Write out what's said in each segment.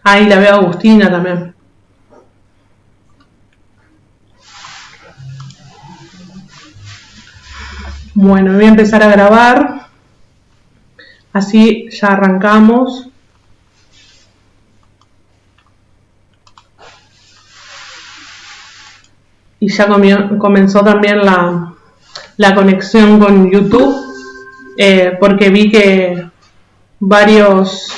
Ahí la veo a Agustina también. Bueno, voy a empezar a grabar. Así ya arrancamos. Y ya comenzó también la conexión con YouTube, porque vi que varias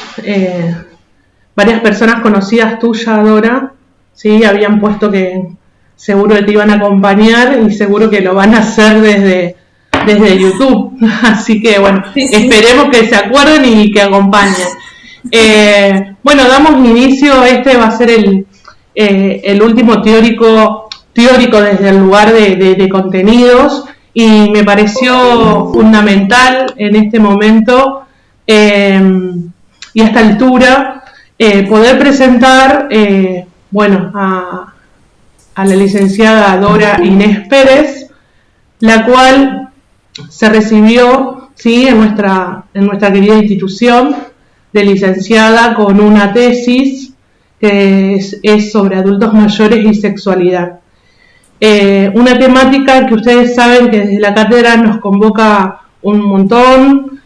personas conocidas tuyas, Dora, ¿sí? Habían puesto que seguro que te iban a acompañar y seguro que lo van a hacer desde YouTube. Así que bueno, sí. Esperemos que se acuerden y que acompañen. Bueno, damos inicio. Este va a ser el último teórico desde el lugar de contenidos, y me pareció fundamental en este momento y a esta altura poder presentar a la licenciada Dora Inés Pérez, la cual se recibió, ¿sí?, en nuestra querida institución de licenciada con una tesis que es sobre adultos mayores y sexualidad. Una temática que ustedes saben que desde la cátedra nos convoca un montón.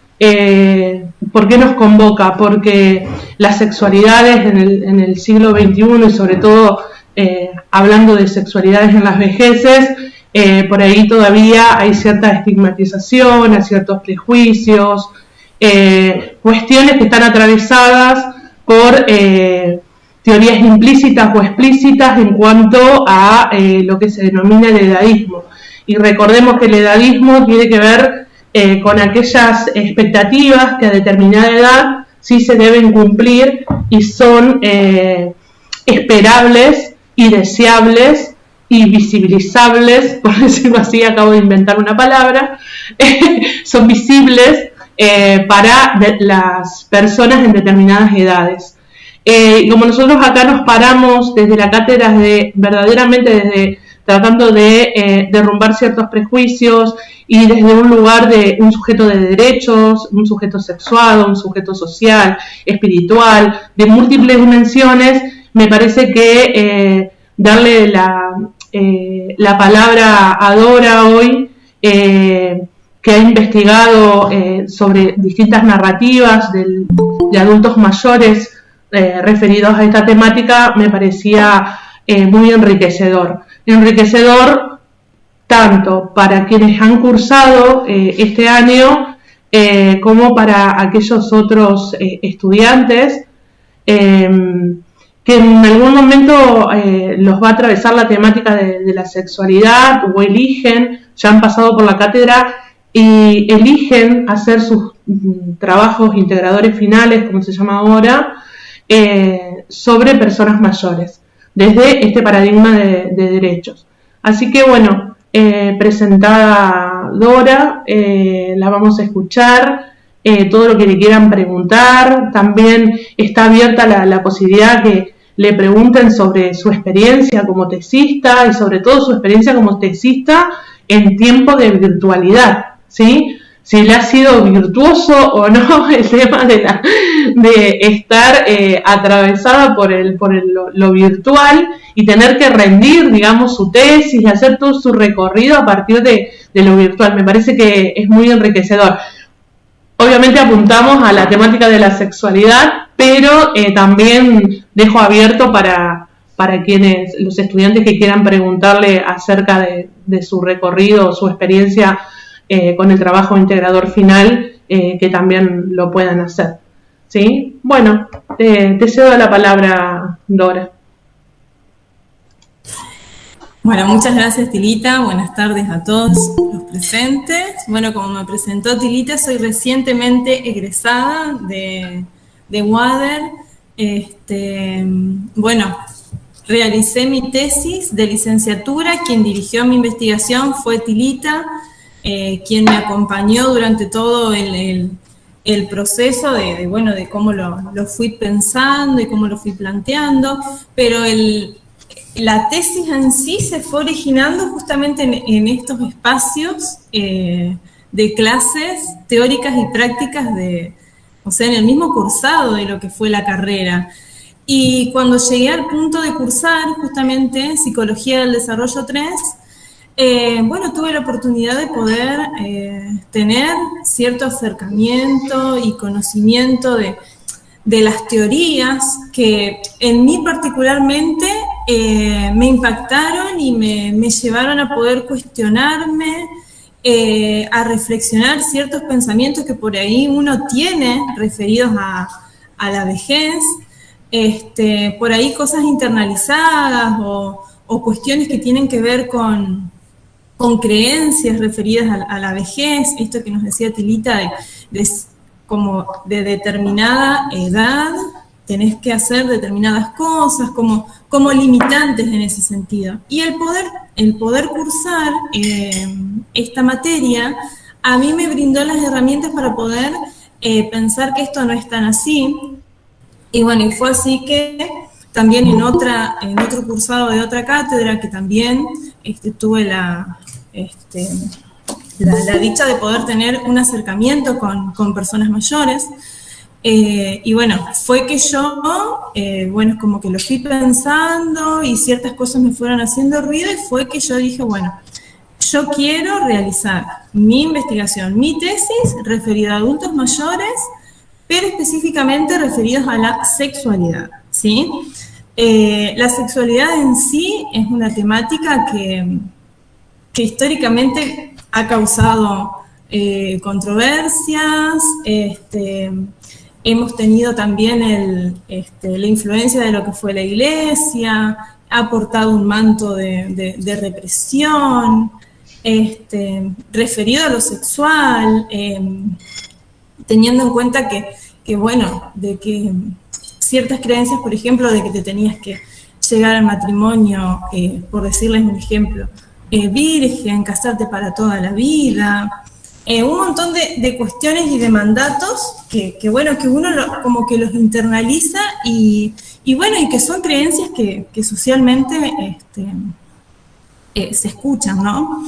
¿Por qué nos convoca? Porque las sexualidades en el siglo XXI, y sobre todo hablando de sexualidades en las vejeces, por ahí todavía hay cierta estigmatización, hay ciertos prejuicios, cuestiones que están atravesadas por teorías implícitas o explícitas en cuanto a lo que se denomina el edadismo. Y recordemos que el edadismo tiene que ver con aquellas expectativas que a determinada edad sí se deben cumplir y son esperables y deseables y visibilizables, por decirlo así, acabo de inventar una palabra, son visibles para las personas en determinadas edades. Como nosotros acá nos paramos desde la cátedra verdaderamente tratando de derrumbar ciertos prejuicios y desde un lugar de un sujeto de derechos, un sujeto sexuado, un sujeto social, espiritual, de múltiples dimensiones, me parece que darle la palabra a Dora hoy, que ha investigado sobre distintas narrativas de adultos mayores referidos a esta temática, me parecía muy enriquecedor tanto para quienes han cursado este año como para aquellos otros estudiantes que en algún momento los va a atravesar la temática de la sexualidad, o eligen, ya han pasado por la cátedra y eligen hacer sus trabajos integradores finales, como se llama ahora, sobre personas mayores, desde este paradigma de derechos. Así que bueno, presentada Dora, la vamos a escuchar, todo lo que le quieran preguntar. También está abierta la posibilidad que le pregunten sobre su experiencia como tesista y sobre todo su experiencia como tesista en tiempo de virtualidad, ¿sí? Si le ha sido virtuoso o no el tema de estar atravesada por lo virtual y tener que rendir, digamos, su tesis y hacer todo su recorrido a partir de lo virtual. Me parece que es muy enriquecedor. Obviamente apuntamos a la temática de la sexualidad, pero también dejo abierto para quienes, los estudiantes que quieran preguntarle acerca de su recorrido o su experiencia con el trabajo integrador final, que también lo puedan hacer, ¿sí? Bueno, te cedo la palabra, Dora. Bueno, muchas gracias, Tilita. Buenas tardes a todos los presentes. Bueno, como me presentó Tilita, soy recientemente egresada de UADER. Bueno, realicé mi tesis de licenciatura. Quien dirigió mi investigación fue Tilita, quien me acompañó durante todo el proceso de cómo lo fui pensando y cómo lo fui planteando, pero la tesis en sí se fue originando justamente en estos espacios de clases teóricas y prácticas en el mismo cursado de lo que fue la carrera. Y cuando llegué al punto de cursar justamente Psicología del Desarrollo 3, bueno, tuve la oportunidad de poder tener cierto acercamiento y conocimiento de las teorías que en mí particularmente me impactaron y me llevaron a poder cuestionarme, a reflexionar ciertos pensamientos que por ahí uno tiene referidos a la vejez, por ahí cosas internalizadas o cuestiones que tienen que ver con creencias referidas a la vejez, esto que nos decía Tilita, como de determinada edad tenés que hacer determinadas cosas, como limitantes en ese sentido. Y el poder cursar esta materia, a mí me brindó las herramientas para poder pensar que esto no es tan así. Y bueno, y fue así que también en otro cursado de otra cátedra, que también tuve la dicha de poder tener un acercamiento con personas mayores. Y bueno, fue que yo, bueno, como que lo fui pensando y ciertas cosas me fueron haciendo ruido y fue que yo dije, bueno, yo quiero realizar mi investigación, mi tesis referida a adultos mayores, pero específicamente referidos a la sexualidad, ¿sí? La sexualidad en sí es una temática que históricamente ha causado controversias, hemos tenido también la influencia de lo que fue la Iglesia, ha aportado un manto de represión, referido a lo sexual, teniendo en cuenta que, bueno, de que ciertas creencias, por ejemplo, de que te tenías que llegar al matrimonio, por decirles un ejemplo, virgen, casarte para toda la vida, un montón de cuestiones y de mandatos que bueno, que uno como que los internaliza y bueno, y que son creencias que socialmente se escuchan, ¿no?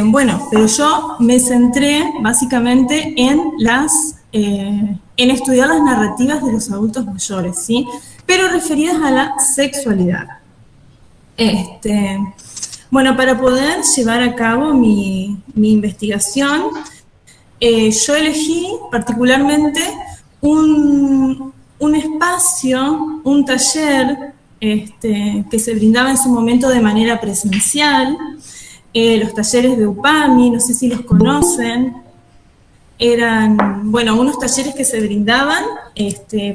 Bueno, pero yo me centré básicamente en estudiar las narrativas de los adultos mayores, ¿sí? Pero referidas a la sexualidad. Bueno, para poder llevar a cabo mi investigación, yo elegí particularmente un espacio, un taller que se brindaba en su momento de manera presencial, los talleres de UPAMI, no sé si los conocen, eran, bueno, unos talleres que se brindaban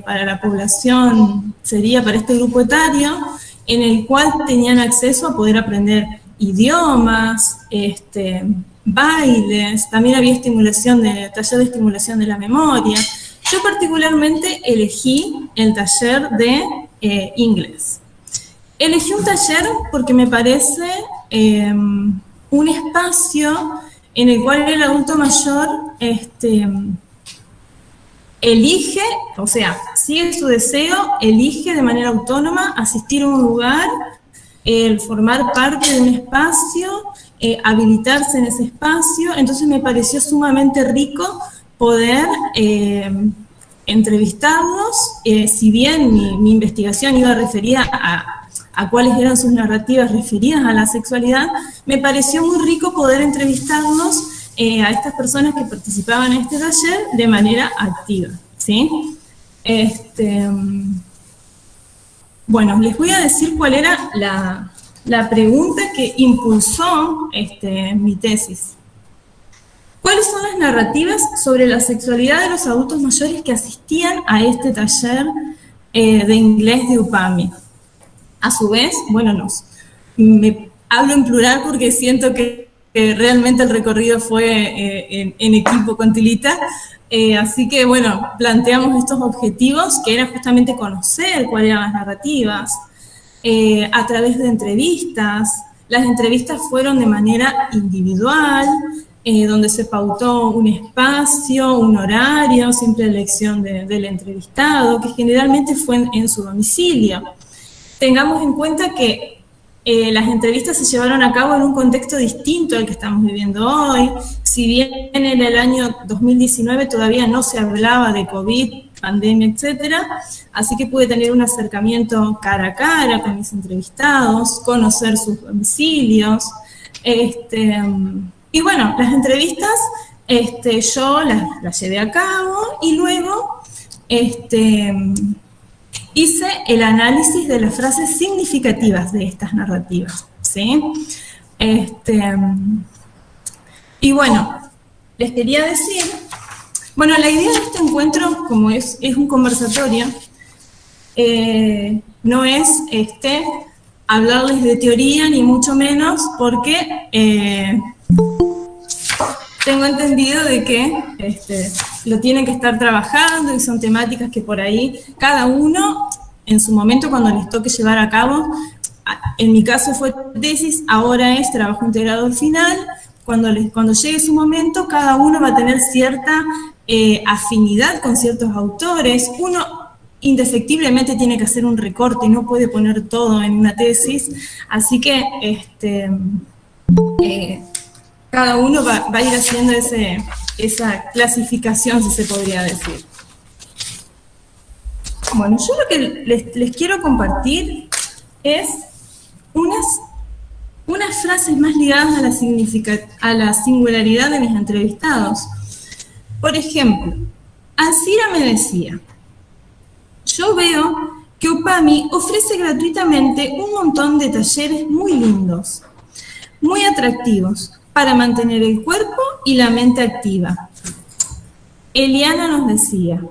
para la población, sería para este grupo etario, en el cual tenían acceso a poder aprender idiomas, bailes, también había taller de estimulación de la memoria. Yo particularmente elegí el taller de inglés. Elegí un taller porque me parece un espacio en el cual el adulto mayor elige, o sea, sigue su deseo, elige de manera autónoma asistir a un lugar, el formar parte de un espacio, habilitarse en ese espacio. Entonces me pareció sumamente rico poder entrevistarlos, si bien mi investigación iba referida a cuáles eran sus narrativas referidas a la sexualidad, me pareció muy rico poder entrevistarlos a estas personas que participaban en este taller de manera activa, ¿sí? Bueno, les voy a decir cuál era la pregunta que impulsó mi tesis. ¿Cuáles son las narrativas sobre la sexualidad de los adultos mayores que asistían a este taller de inglés de UPAMI? A su vez, bueno, me hablo en plural porque siento que realmente el recorrido fue en equipo con Tilita, así que bueno, planteamos estos objetivos que era justamente conocer cuáles eran las narrativas, a través de entrevistas. Las entrevistas fueron de manera individual, donde se pautó un espacio, un horario, siempre elección del entrevistado, que generalmente fue en su domicilio. Tengamos en cuenta que las entrevistas se llevaron a cabo en un contexto distinto al que estamos viviendo hoy. Si bien en el año 2019 todavía no se hablaba de COVID pandemia, etcétera. Así que pude tener un acercamiento cara a cara con mis entrevistados, conocer sus domicilios. Y bueno, las entrevistas yo las llevé a cabo y luego hice el análisis de las frases significativas de estas narrativas, ¿sí? Y bueno, les quería decir, bueno, la idea de este encuentro, como es un conversatorio, no es hablarles de teoría, ni mucho menos, porque tengo entendido de que lo tienen que estar trabajando y son temáticas que por ahí cada uno en su momento cuando les toque llevar a cabo, en mi caso fue tesis, ahora es trabajo integrador final, cuando llegue su momento cada uno va a tener cierta afinidad con ciertos autores, uno indefectiblemente tiene que hacer un recorte y no puede poner todo en una tesis, así que cada uno va a ir haciendo esa clasificación, si se podría decir. Bueno, yo lo que les quiero compartir es unas frases más ligadas a la singularidad de mis entrevistados. Por ejemplo, Alcira me decía, yo veo que UPAMI ofrece gratuitamente un montón de talleres muy lindos, muy atractivos, para mantener el cuerpo y la mente activa. Eliana nos decía,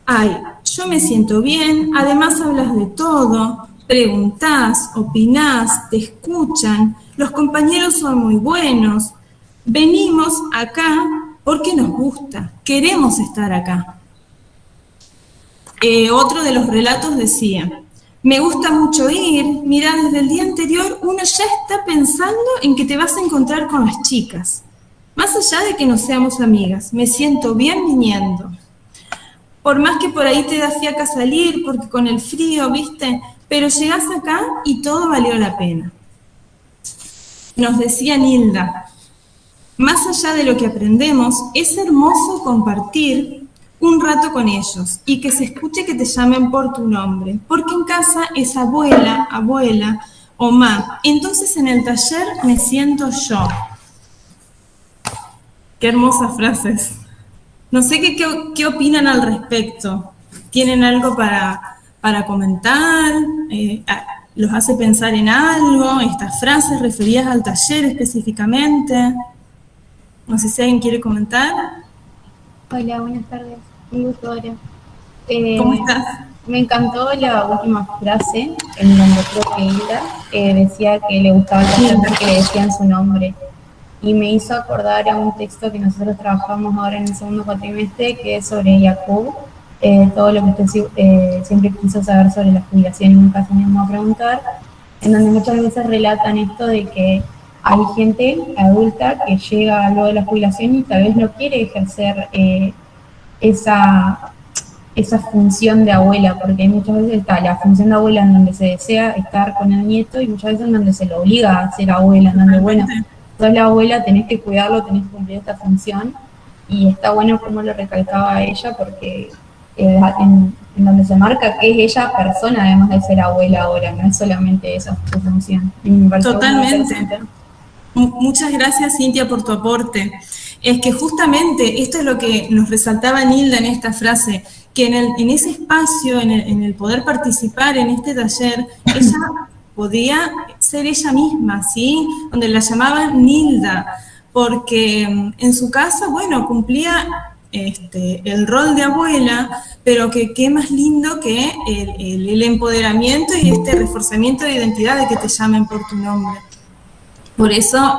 ay, yo me siento bien, además hablas de todo, preguntás, opinás, te escuchan, los compañeros son muy buenos, venimos acá porque nos gusta, queremos estar acá. Otro de los relatos decía, me gusta mucho ir, mira, desde el día anterior uno ya está pensando en que te vas a encontrar con las chicas. Más allá de que no seamos amigas, me siento bien viniendo. Por más que por ahí te da fiaca salir, porque con el frío, ¿viste? Pero llegás acá y todo valió la pena. Nos decía Nilda, más allá de lo que aprendemos, es hermoso compartir un rato con ellos y que se escuche que te llamen por tu nombre, porque en casa es abuela, abuela o ma, entonces en el taller me siento yo. Qué hermosas frases. No sé qué opinan al respecto. ¿Tienen algo para comentar? ¿Los hace pensar en algo? ¿Estas frases referidas al taller específicamente? No sé si alguien quiere comentar. Hola, buenas tardes. Un gusto, Dora. ¿Cómo estás? Me encantó la última frase, en donde creo que Hilda decía que le gustaba el taller porque le decían su nombre. Y me hizo acordar a un texto que nosotros trabajamos ahora en el segundo cuatrimestre, que es sobre Jacob, todo lo que usted siempre quiso saber sobre la jubilación y nunca se animó a preguntar, en donde muchas veces relatan esto de que hay gente adulta que llega luego de la jubilación y tal vez no quiere ejercer esa función de abuela, porque muchas veces está la función de abuela en donde se desea estar con el nieto y muchas veces en donde se lo obliga a ser abuela, en donde, bueno, sos la abuela, tenés que cuidarlo, tenés que cumplir esta función, y está bueno como lo recalcaba ella, porque en donde se marca que es ella persona, además de ser abuela ahora, no es solamente esa su función. Totalmente. Muchas gracias, Cintia, por tu aporte. Es que justamente esto es lo que nos resaltaba Nilda en esta frase, que en ese espacio, en el poder participar en este taller, ella podía ser ella misma, ¿sí? Donde la llamaban Nilda, porque en su casa, bueno, cumplía el rol de abuela, pero que qué más lindo que el empoderamiento y este reforzamiento de identidad de que te llamen por tu nombre. Por eso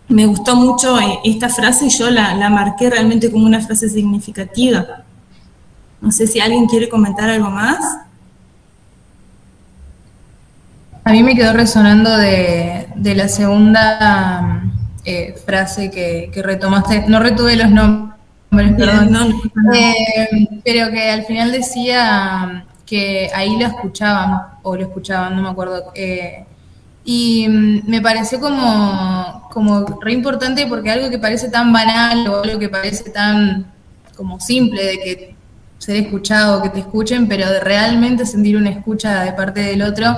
me gustó mucho esta frase y yo la marqué realmente como una frase significativa. No sé si alguien quiere comentar algo más. A mí me quedó resonando de la segunda frase que retomaste. No retuve los nombres, perdón. No, pero que al final decía que ahí lo escuchaban, no me acuerdo. Y me pareció como re importante porque algo que parece tan banal o algo que parece tan como simple, de que ser escuchado, que te escuchen, pero de realmente sentir una escucha de parte del otro.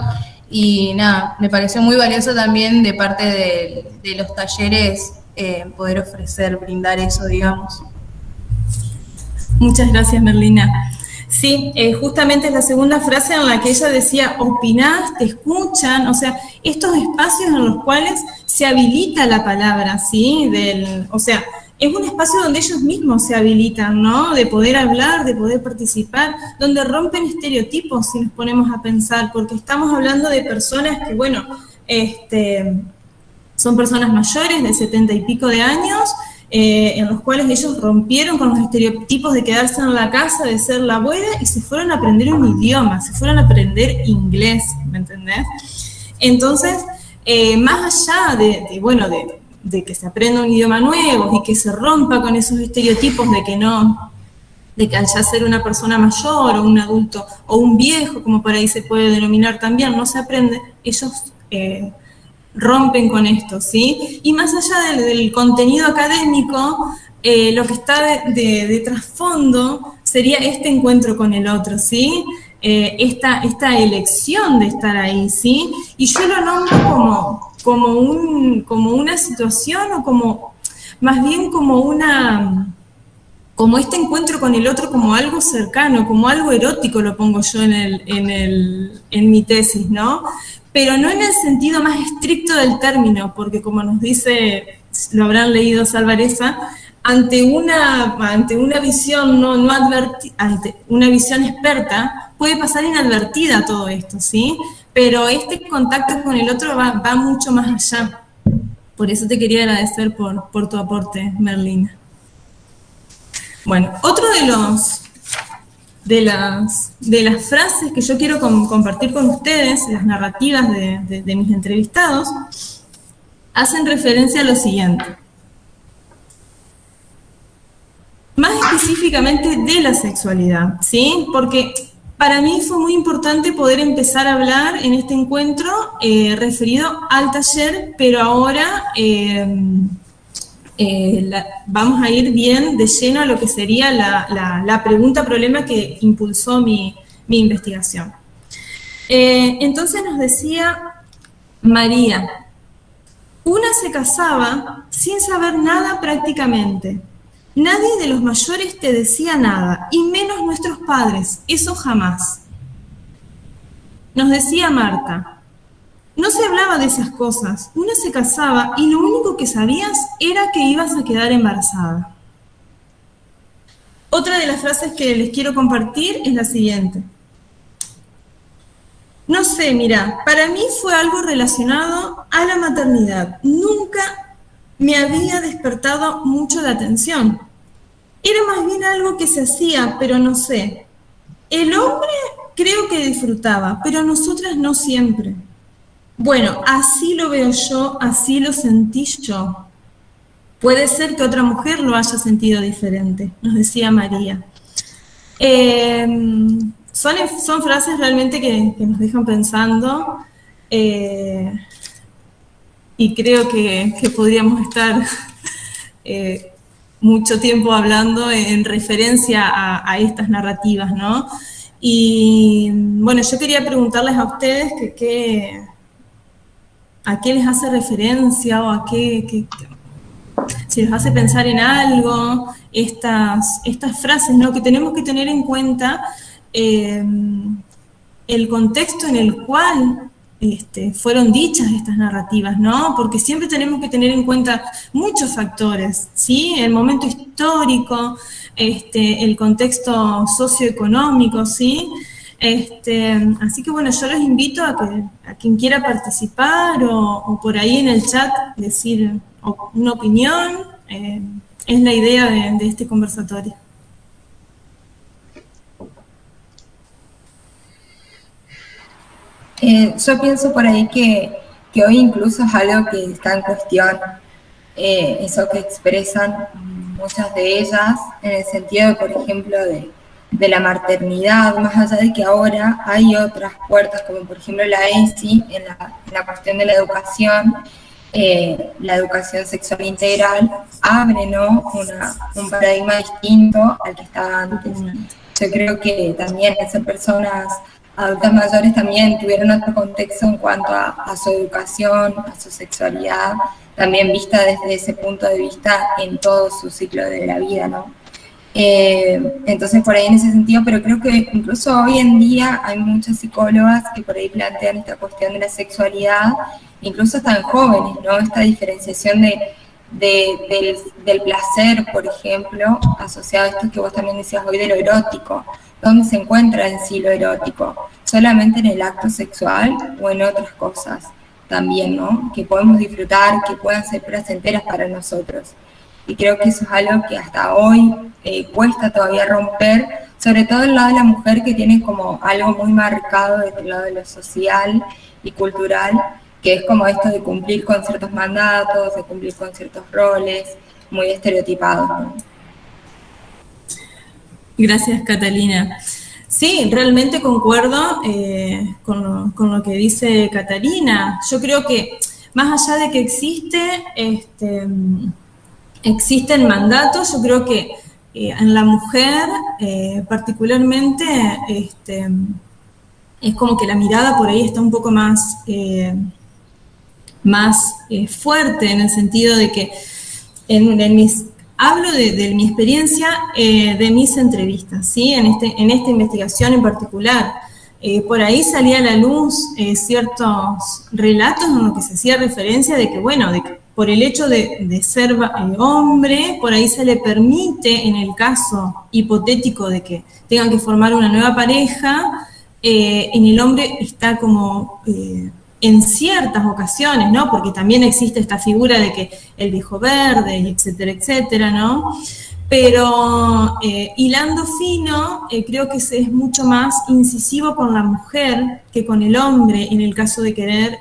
Y nada, me pareció muy valioso también de parte de los talleres poder ofrecer, brindar eso, digamos. Muchas gracias, Merlina. Sí, justamente es la segunda frase en la que ella decía, opinás, te escuchan, o sea, estos espacios en los cuales se habilita la palabra, ¿sí? O sea, es un espacio donde ellos mismos se habilitan, ¿no? De poder hablar, de poder participar, donde rompen estereotipos, si nos ponemos a pensar, porque estamos hablando de personas que, bueno, son personas mayores de 70 y pico de años, en los cuales ellos rompieron con los estereotipos de quedarse en la casa, de ser la abuela, y se fueron a aprender un idioma, se fueron a aprender inglés, ¿me entendés? Entonces, más allá de que se aprenda un idioma nuevo y que se rompa con esos estereotipos de que al ya ser una persona mayor o un adulto o un viejo, como por ahí se puede denominar también, no se aprende, ellos rompen con esto, ¿sí? Y más allá del contenido académico, lo que está de trasfondo sería este encuentro con el otro, ¿sí? Esta elección de estar ahí, ¿sí? Y yo lo nombro como una situación o como, más bien como este encuentro con el otro como algo cercano, como algo erótico, lo pongo yo en mi tesis, ¿no? Pero no en el sentido más estricto del término, porque como nos dice, lo habrán leído Salvarezza, ante una visión ante una visión experta, puede pasar inadvertida todo esto, ¿sí? Pero este contacto con el otro va mucho más allá. Por eso te quería agradecer por tu aporte, Merlina. Bueno, otro de las frases que yo quiero compartir con ustedes, las narrativas de mis entrevistados, hacen referencia a lo siguiente. Más específicamente de la sexualidad, ¿sí? Porque para mí fue muy importante poder empezar a hablar en este encuentro referido al taller, pero ahora vamos a ir bien de lleno a lo que sería la pregunta-problema que impulsó mi investigación. Entonces nos decía María, una se casaba sin saber nada prácticamente. Nadie de los mayores te decía nada, y menos nuestros padres, eso jamás. Nos decía Marta, no se hablaba de esas cosas, una se casaba y lo único que sabías era que ibas a quedar embarazada. Otra de las frases que les quiero compartir es la siguiente. No sé, mira, para mí fue algo relacionado a la maternidad. Nunca me había despertado mucho la atención. Era más bien algo que se hacía, pero no sé. El hombre creo que disfrutaba, pero nosotras no siempre. Bueno, así lo veo yo, así lo sentí yo. Puede ser que otra mujer lo haya sentido diferente, nos decía María. Son frases realmente que nos dejan pensando y creo que podríamos estar mucho tiempo hablando en referencia a estas narrativas, ¿no? Y bueno, yo quería preguntarles a ustedes a qué les hace referencia o si les hace pensar en algo, estas frases, ¿no? Que tenemos que tener en cuenta el contexto en el cual fueron dichas estas narrativas, ¿no? Porque siempre tenemos que tener en cuenta muchos factores, ¿sí? El momento histórico, el contexto socioeconómico, ¿sí? Así que bueno, yo los invito a quien quiera participar o por ahí en el chat decir una opinión, es la idea de este conversatorio. Yo pienso por ahí que hoy incluso es algo que está en cuestión, eso que expresan muchas de ellas, en el sentido, por ejemplo, de la maternidad, más allá de que ahora hay otras puertas, como por ejemplo la ESI, en la cuestión de la educación, la educación sexual integral abre, ¿no?, un paradigma distinto al que estaba antes. Yo creo que también esas personas adultas mayores también tuvieron otro contexto en cuanto a su educación, a su sexualidad, también vista desde ese punto de vista en todo su ciclo de la vida, ¿no? Entonces por ahí en ese sentido, pero creo que incluso hoy en día hay muchas psicólogas que por ahí plantean esta cuestión de la sexualidad, incluso hasta en jóvenes, ¿no? Esta diferenciación del placer, por ejemplo, asociado a esto que vos también decías hoy de lo erótico. ¿Dónde se encuentra en sí lo erótico? ¿Solamente en el acto sexual o en otras cosas también, ¿no?, que podemos disfrutar, que puedan ser placenteras para nosotros? Y creo que eso es algo que hasta hoy cuesta todavía romper, sobre todo el lado de la mujer, que tiene como algo muy marcado desde el lado de lo social y cultural, que es como esto de cumplir con ciertos mandatos, de cumplir con ciertos roles muy estereotipados, ¿no? Gracias, Catalina. Sí, realmente concuerdo con lo que dice Catalina. Yo creo que más allá de que existen mandatos, yo creo que en la mujer particularmente es como que la mirada por ahí está un poco más fuerte, en el sentido de que hablo de mi experiencia, de mis entrevistas, ¿sí? En esta investigación en particular. Por ahí salía a la luz ciertos relatos en los que se hacía referencia de que, bueno, de que por el hecho de ser hombre, por ahí se le permite, en el caso hipotético de que tengan que formar una nueva pareja, en el hombre está como en ciertas ocasiones, ¿no? Porque también existe esta figura de que el viejo verde, etcétera, etcétera, ¿no? Pero hilando fino, creo que es mucho más incisivo con la mujer que con el hombre en el caso de querer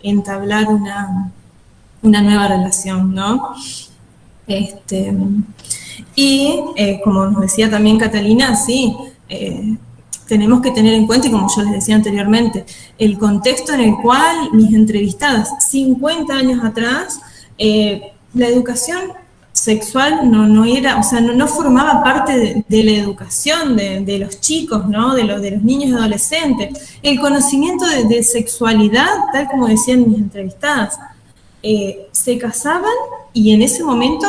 entablar una nueva relación, ¿no? Y como nos decía también Catalina, sí, tenemos que tener en cuenta, y como yo les decía anteriormente, el contexto en el cual mis entrevistadas 50 años atrás, la educación sexual no era, o sea, no formaba parte de la educación de los chicos, ¿no? De los niños y adolescentes. El conocimiento de sexualidad, tal como decían mis entrevistadas, se casaban y en ese momento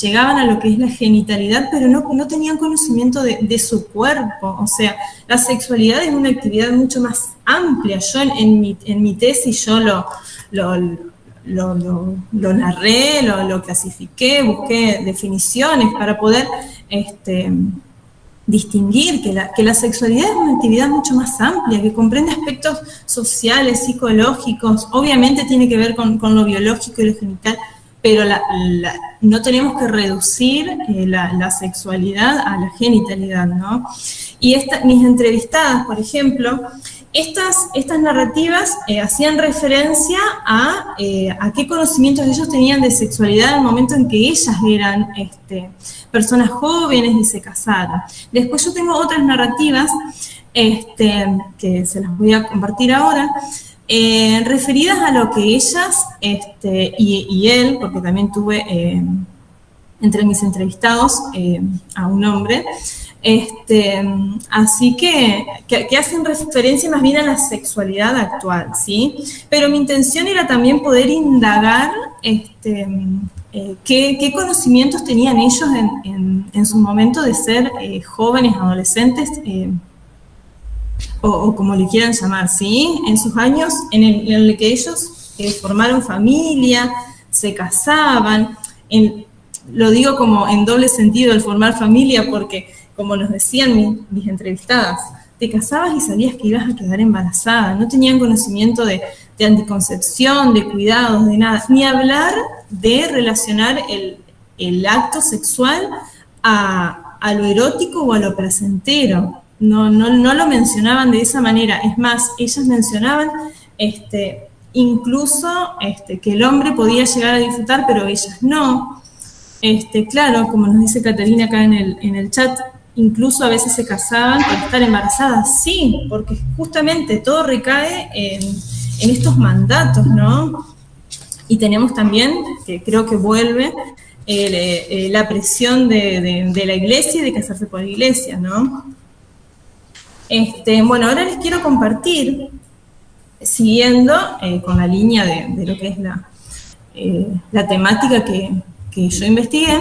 llegaban a lo que es la genitalidad, pero no tenían conocimiento de su cuerpo. O sea, la sexualidad es una actividad mucho más amplia. Yo en mi tesis yo lo narré, lo clasifiqué, busqué definiciones para poder distinguir que la sexualidad es una actividad mucho más amplia, que comprende aspectos sociales, psicológicos, obviamente tiene que ver con lo biológico y lo genital, pero no tenemos que reducir la sexualidad a la genitalidad, ¿no? Y mis entrevistadas, por ejemplo, estas narrativas hacían referencia a qué conocimientos ellos tenían de sexualidad en el momento en que ellas eran personas jóvenes y se casaron. Después yo tengo otras narrativas que se las voy a compartir ahora, referidas a lo que ellas y él, porque también tuve entre mis entrevistados a un hombre, así que hacen referencia más bien a la sexualidad actual, ¿sí? Pero mi intención era también poder indagar qué conocimientos tenían ellos en su momento de ser jóvenes, adolescentes, o como le quieran llamar, ¿sí? En sus años en el que ellos formaron familia, se casaban, lo digo como en doble sentido el formar familia, porque como nos decían mis entrevistadas, te casabas y sabías que ibas a quedar embarazada, no tenían conocimiento de anticoncepción, de cuidados, de nada, ni hablar de relacionar el acto sexual a lo erótico o a lo placentero. No lo mencionaban de esa manera. Es más, ellas mencionaban incluso que el hombre podía llegar a disfrutar, pero ellas no. Claro, como nos dice Catalina acá en el chat, incluso a veces se casaban por estar embarazadas. Sí, porque justamente todo recae en estos mandatos, ¿no? Y tenemos también, que creo que vuelve, la presión de la iglesia y de casarse por la iglesia, ¿no? Bueno, ahora les quiero compartir, siguiendo con la línea de lo que es la temática que yo investigué,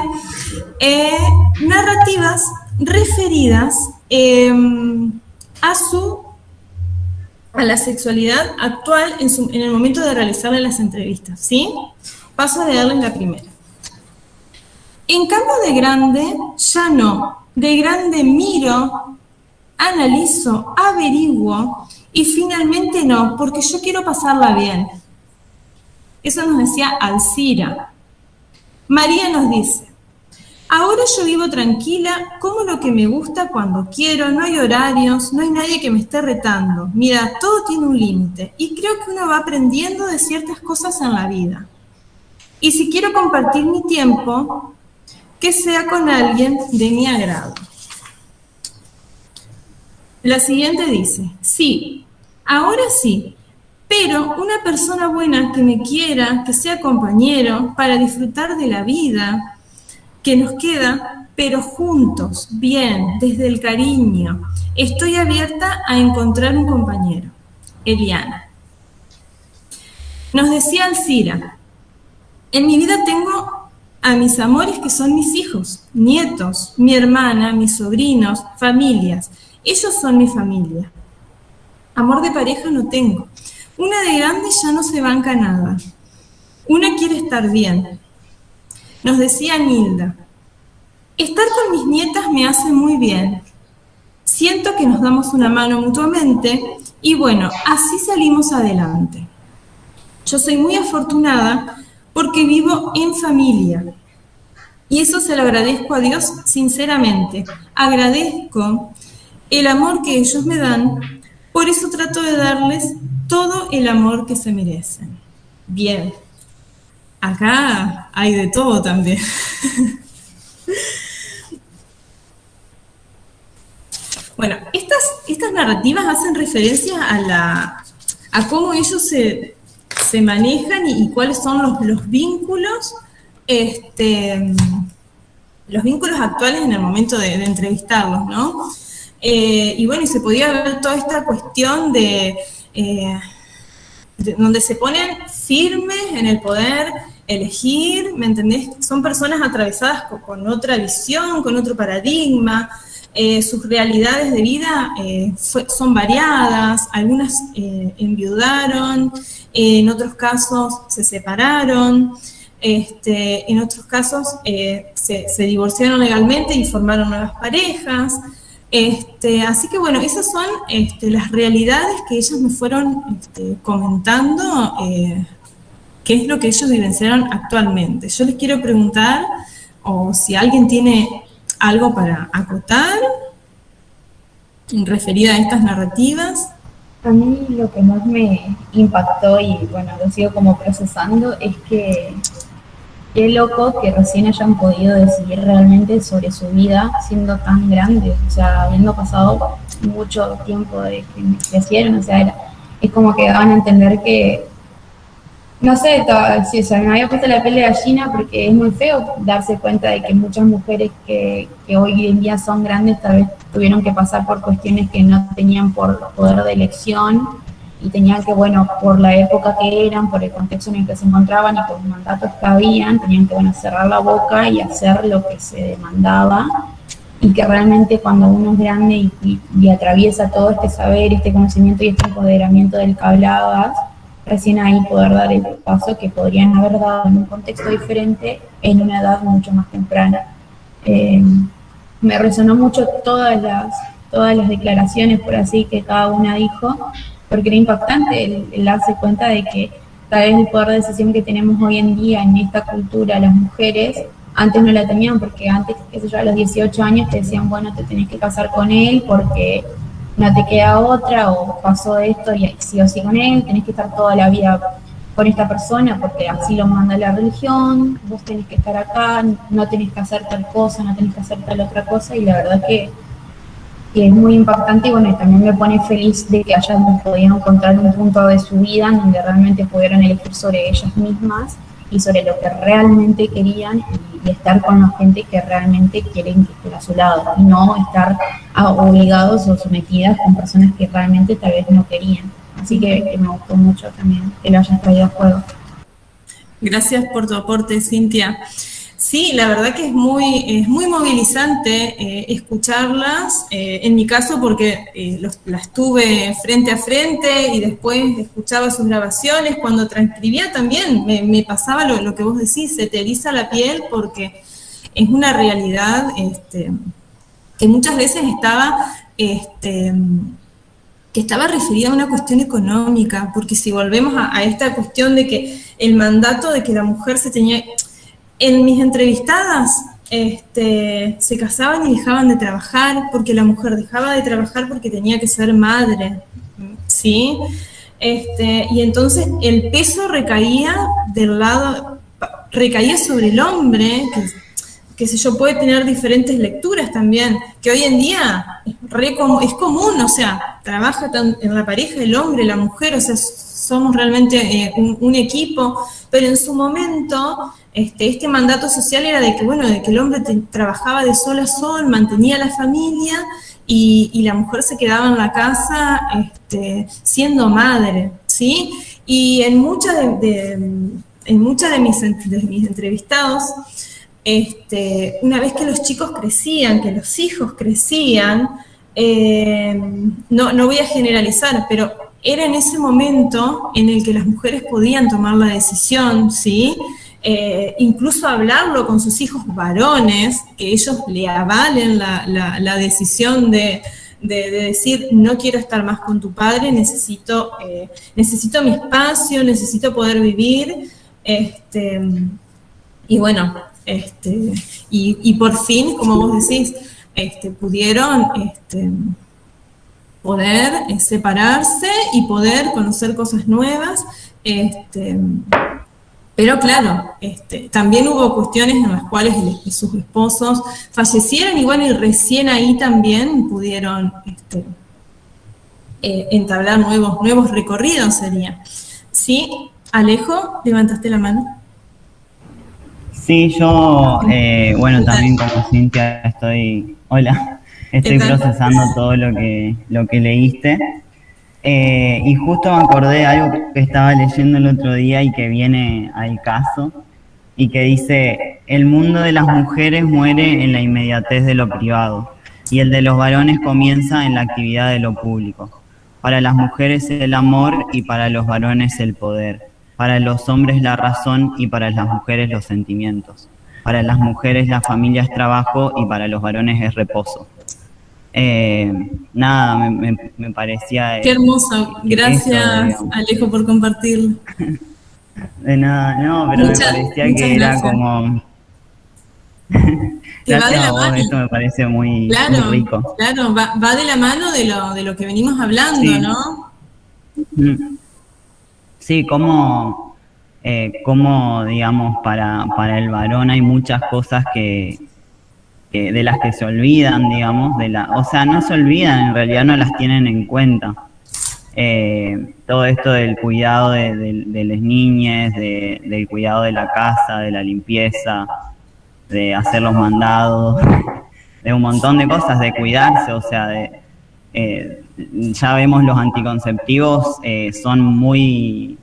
narrativas referidas a la sexualidad actual en el momento de realizarle las entrevistas, ¿sí? Paso a leerles la primera. En cambio de grande, ya no. De grande miro, analizo, averiguo y finalmente no, porque yo quiero pasarla bien. Eso nos decía Alcira. María nos dice, ahora yo vivo tranquila, como lo que me gusta cuando quiero, no hay horarios, no hay nadie que me esté retando. Mira, todo tiene un límite y creo que uno va aprendiendo de ciertas cosas en la vida. Y si quiero compartir mi tiempo, que sea con alguien de mi agrado. La siguiente dice, sí, ahora sí, pero una persona buena que me quiera, que sea compañero, para disfrutar de la vida que nos queda, pero juntos, bien, desde el cariño. Estoy abierta a encontrar un compañero. Eliana. Nos decía Alcira, en mi vida tengo a mis amores que son mis hijos, nietos, mi hermana, mis sobrinos, familias. Ellos son mi familia. Amor de pareja no tengo. Una de grande ya no se banca nada. Una quiere estar bien. Nos decía Nilda, estar con mis nietas me hace muy bien. Siento que nos damos una mano mutuamente y bueno, así salimos adelante. Yo soy muy afortunada porque vivo en familia. Y eso se lo agradezco a Dios sinceramente. Agradezco el amor que ellos me dan, por eso trato de darles todo el amor que se merecen. Bien, acá hay de todo también. Bueno, estas narrativas hacen referencia a cómo ellos se manejan y cuáles son los vínculos, los vínculos actuales en el momento de entrevistarlos, ¿no? Y bueno, y se podía ver toda esta cuestión de donde se ponen firmes en el poder elegir, ¿me entendés? Son personas atravesadas con otra visión, con otro paradigma, sus realidades de vida son variadas, algunas enviudaron, en otros casos se separaron, en otros casos se divorciaron legalmente y formaron nuevas parejas. Así que bueno, esas son las realidades que ellas me fueron comentando, qué es lo que ellos vivenciaron actualmente. Yo les quiero preguntar, o si alguien tiene algo para acotar referida a estas narrativas. A mí lo que más me impactó y bueno, lo sigo como procesando es que qué loco que recién hayan podido decidir realmente sobre su vida siendo tan grandes, o sea, habiendo pasado mucho tiempo de que crecieron, o sea, es como que daban a entender que, no sé, sí, o sea, me había puesto la piel de gallina porque es muy feo darse cuenta de que muchas mujeres que hoy en día son grandes tal vez tuvieron que pasar por cuestiones que no tenían por poder de elección y tenían que, bueno, por la época que eran, por el contexto en el que se encontraban y por los mandatos que habían, tenían que, bueno, cerrar la boca y hacer lo que se demandaba, y que realmente cuando uno es grande y atraviesa todo este saber, este conocimiento y este empoderamiento del que hablabas, recién ahí poder dar el paso que podrían haber dado en un contexto diferente en una edad mucho más temprana. Me resonó mucho todas las declaraciones, por así, que cada una dijo, porque era impactante el darse cuenta de que tal vez el poder de decisión que tenemos hoy en día en esta cultura, las mujeres, antes no la tenían, porque antes, qué sé yo, a los 18 años te decían, bueno, te tenés que casar con él porque no te queda otra, o pasó esto y sí o sí con él, tenés que estar toda la vida con esta persona porque así lo manda la religión, vos tenés que estar acá, no tenés que hacer tal cosa, no tenés que hacer tal otra cosa, y la verdad que que es muy impactante y bueno, y también me pone feliz de que hayan podido encontrar un punto de su vida en donde realmente pudieron elegir sobre ellas mismas y sobre lo que realmente querían y estar con la gente que realmente quieren que esté a su lado y no estar obligados o sometidas con personas que realmente tal vez no querían. Así que me gustó mucho también que lo hayas traído a juego. Gracias por tu aporte, Cintia. Sí, la verdad que es muy movilizante escucharlas, en mi caso porque las tuve frente a frente y después escuchaba sus grabaciones, cuando transcribía también me pasaba lo que vos decís, se te eriza la piel porque es una realidad que muchas veces estaba referida a una cuestión económica, porque si volvemos a esta cuestión de que el mandato de que la mujer se tenía... En mis entrevistadas se casaban y dejaban de trabajar, porque la mujer dejaba de trabajar porque tenía que ser madre, ¿sí? Y entonces el peso recaía sobre el hombre, que sé yo, puede tener diferentes lecturas también, que hoy en día es común, o sea, trabaja en la pareja el hombre, la mujer, o sea, somos realmente un equipo, pero en su momento este mandato social era de que, bueno, de que el hombre trabajaba de sol a sol, mantenía la familia y la mujer se quedaba en la casa siendo madre, ¿sí? Y en muchas de mis entrevistados, una vez que los chicos crecían, que los hijos crecían, no voy a generalizar, pero era en ese momento en el que las mujeres podían tomar la decisión, ¿sí? Incluso hablarlo con sus hijos varones, que ellos le avalen la decisión de decir, no quiero estar más con tu padre, necesito mi espacio, necesito poder vivir, y bueno, y por fin, como vos decís, pudieron poder separarse y poder conocer cosas nuevas, pero claro, también hubo cuestiones en las cuales sus esposos fallecieron, igual y recién ahí también pudieron entablar nuevos recorridos, sería. ¿Sí? Alejo, levantaste la mano. Sí, yo, bueno, también como Cintia estoy procesando todo lo que leíste. Y justo me acordé de algo que estaba leyendo el otro día y que viene al caso, y que dice: el mundo de las mujeres muere en la inmediatez de lo privado, y el de los varones comienza en la actividad de lo público. Para las mujeres el amor y para los varones el poder. Para los hombres la razón y para las mujeres los sentimientos. Para las mujeres la familia es trabajo y para los varones es reposo. Nada, me parecía... Qué hermoso, gracias Alejo por compartirlo. De nada, no, pero me parecía que era gracias. Como... Que va de la mano. Esto me parece muy, claro, muy rico. Claro, va de la mano de lo que venimos hablando, sí. ¿No? Sí, como digamos, para el varón hay muchas cosas que de las que se olvidan, digamos, o sea, no se olvidan, en realidad no las tienen en cuenta. Todo esto del cuidado de las niñas, del cuidado de la casa, de la limpieza, de hacer los mandados, de un montón de cosas, de cuidarse, o sea, ya vemos los anticonceptivos son muy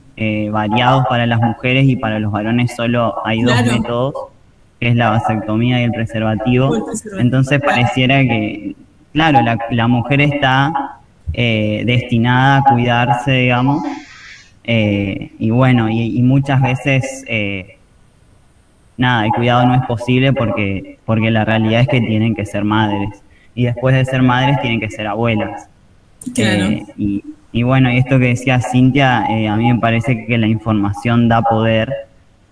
variados para las mujeres y para los varones solo hay dos métodos, que es la vasectomía y el preservativo. Entonces pareciera que, claro, la mujer está destinada a cuidarse, digamos, y bueno, y muchas veces nada, el cuidado no es posible porque la realidad es que tienen que ser madres, y después de ser madres tienen que ser abuelas. Claro. Y bueno, y esto que decía Cintia, a mí me parece que la información da poder.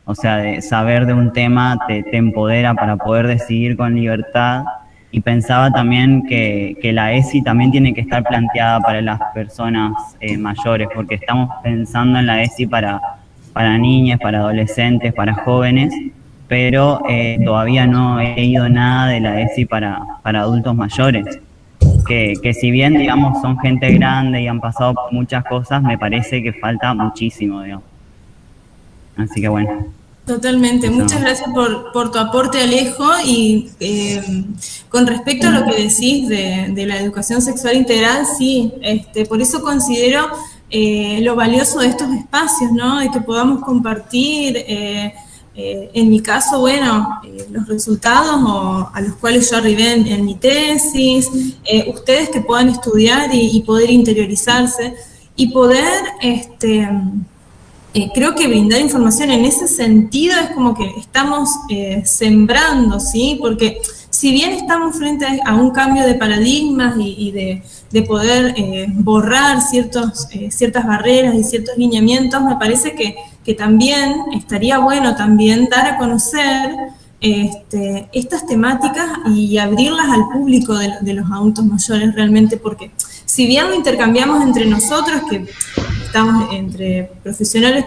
O sea, de saber de un tema te empodera para poder decidir con libertad. Y pensaba también que la ESI también tiene que estar planteada para las personas mayores, porque estamos pensando en la ESI para niñas, para adolescentes, para jóvenes, pero todavía no he leído nada de la ESI para adultos mayores. que si bien, digamos, son gente grande y han pasado por muchas cosas, me parece que falta muchísimo, digamos. Así que bueno. Totalmente, muchas gracias por tu aporte, Alejo, y con respecto a lo que decís de la educación sexual integral, sí, por eso considero lo valioso de estos espacios, ¿no? De que podamos compartir, en mi caso, bueno, los resultados a los cuales yo arribé en mi tesis, ustedes que puedan estudiar y poder interiorizarse, y poder, creo que brindar información en ese sentido es como que estamos sembrando, ¿sí? Porque si bien estamos frente a un cambio de paradigmas y de poder borrar ciertas barreras y ciertos lineamientos, me parece que también estaría bueno también dar a conocer estas temáticas y abrirlas al público de los adultos mayores realmente, porque si bien lo intercambiamos entre nosotros, que estamos entre profesionales,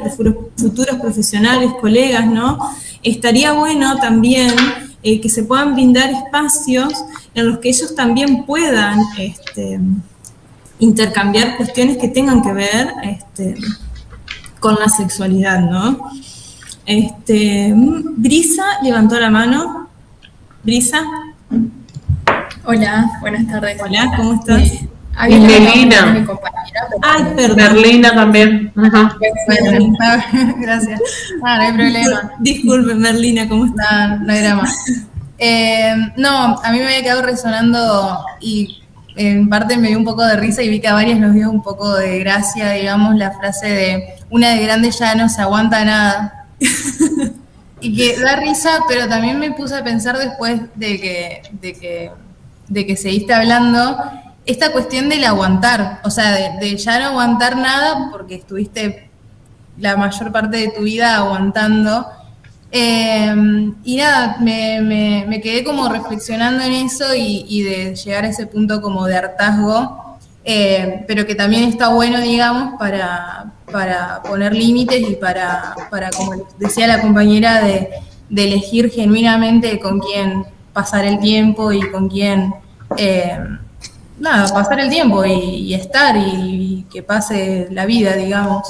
futuros profesionales, colegas, ¿no? Estaría bueno también que se puedan brindar espacios en los que ellos también puedan intercambiar cuestiones que tengan que ver con la sexualidad, ¿no? Brisa levantó la mano. Brisa. Hola, buenas tardes. Hola, ¿cómo estás? Merlina. Ay, perdón. Merlina también. Ajá. Bueno, gracias. No hay problema. Disculpe, Merlina, ¿cómo estás? No hay drama. No, a mí me había quedado resonando y en parte me dio un poco de risa y vi que a varios nos dio un poco de gracia, digamos, la frase de una de grande ya no se aguanta nada. Y que da risa, pero también me puse a pensar después de que seguiste hablando, esta cuestión del aguantar, o sea, de ya no aguantar nada porque estuviste la mayor parte de tu vida aguantando. Y nada, me quedé como reflexionando en eso y de llegar a ese punto como de hartazgo, pero que también está bueno, digamos, para poner límites y para como decía la compañera, de elegir genuinamente con quién pasar el tiempo y con quién... pasar el tiempo y estar y que pase la vida, digamos.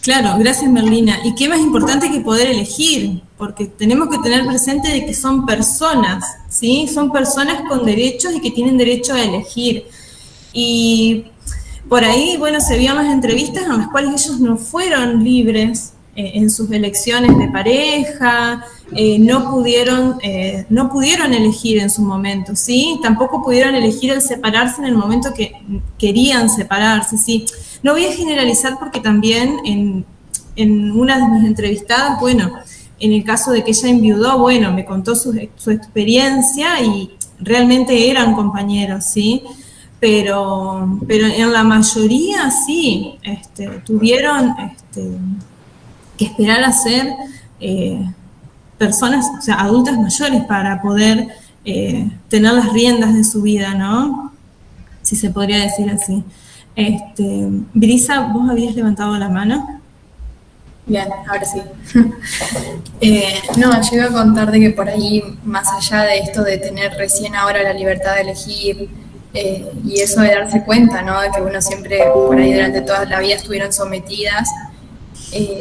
Claro, gracias, Merlina. Y qué más importante que poder elegir, porque tenemos que tener presente de que son personas, ¿sí? Son personas con derechos y que tienen derecho a elegir. Y por ahí, bueno, se vieron las entrevistas en las cuales ellos no fueron libres en sus elecciones de pareja, no pudieron elegir en su momento, ¿sí? Tampoco pudieron elegir el separarse en el momento que querían separarse, ¿sí? No voy a generalizar porque también en una de mis entrevistadas, bueno, en el caso de que ella enviudó, bueno, me contó su experiencia y realmente eran compañeros, ¿sí? Pero en la mayoría sí, tuvieron que esperar a ser personas, o sea, adultas mayores para poder tener las riendas de su vida, ¿no? Si se podría decir así. Brisa, ¿vos habías levantado la mano? Bien, ahora sí. No, yo iba a contar de que por ahí, más allá de esto de tener recién ahora la libertad de elegir y eso de darse cuenta, ¿no? De que uno siempre por ahí durante toda la vida estuvieron sometidas,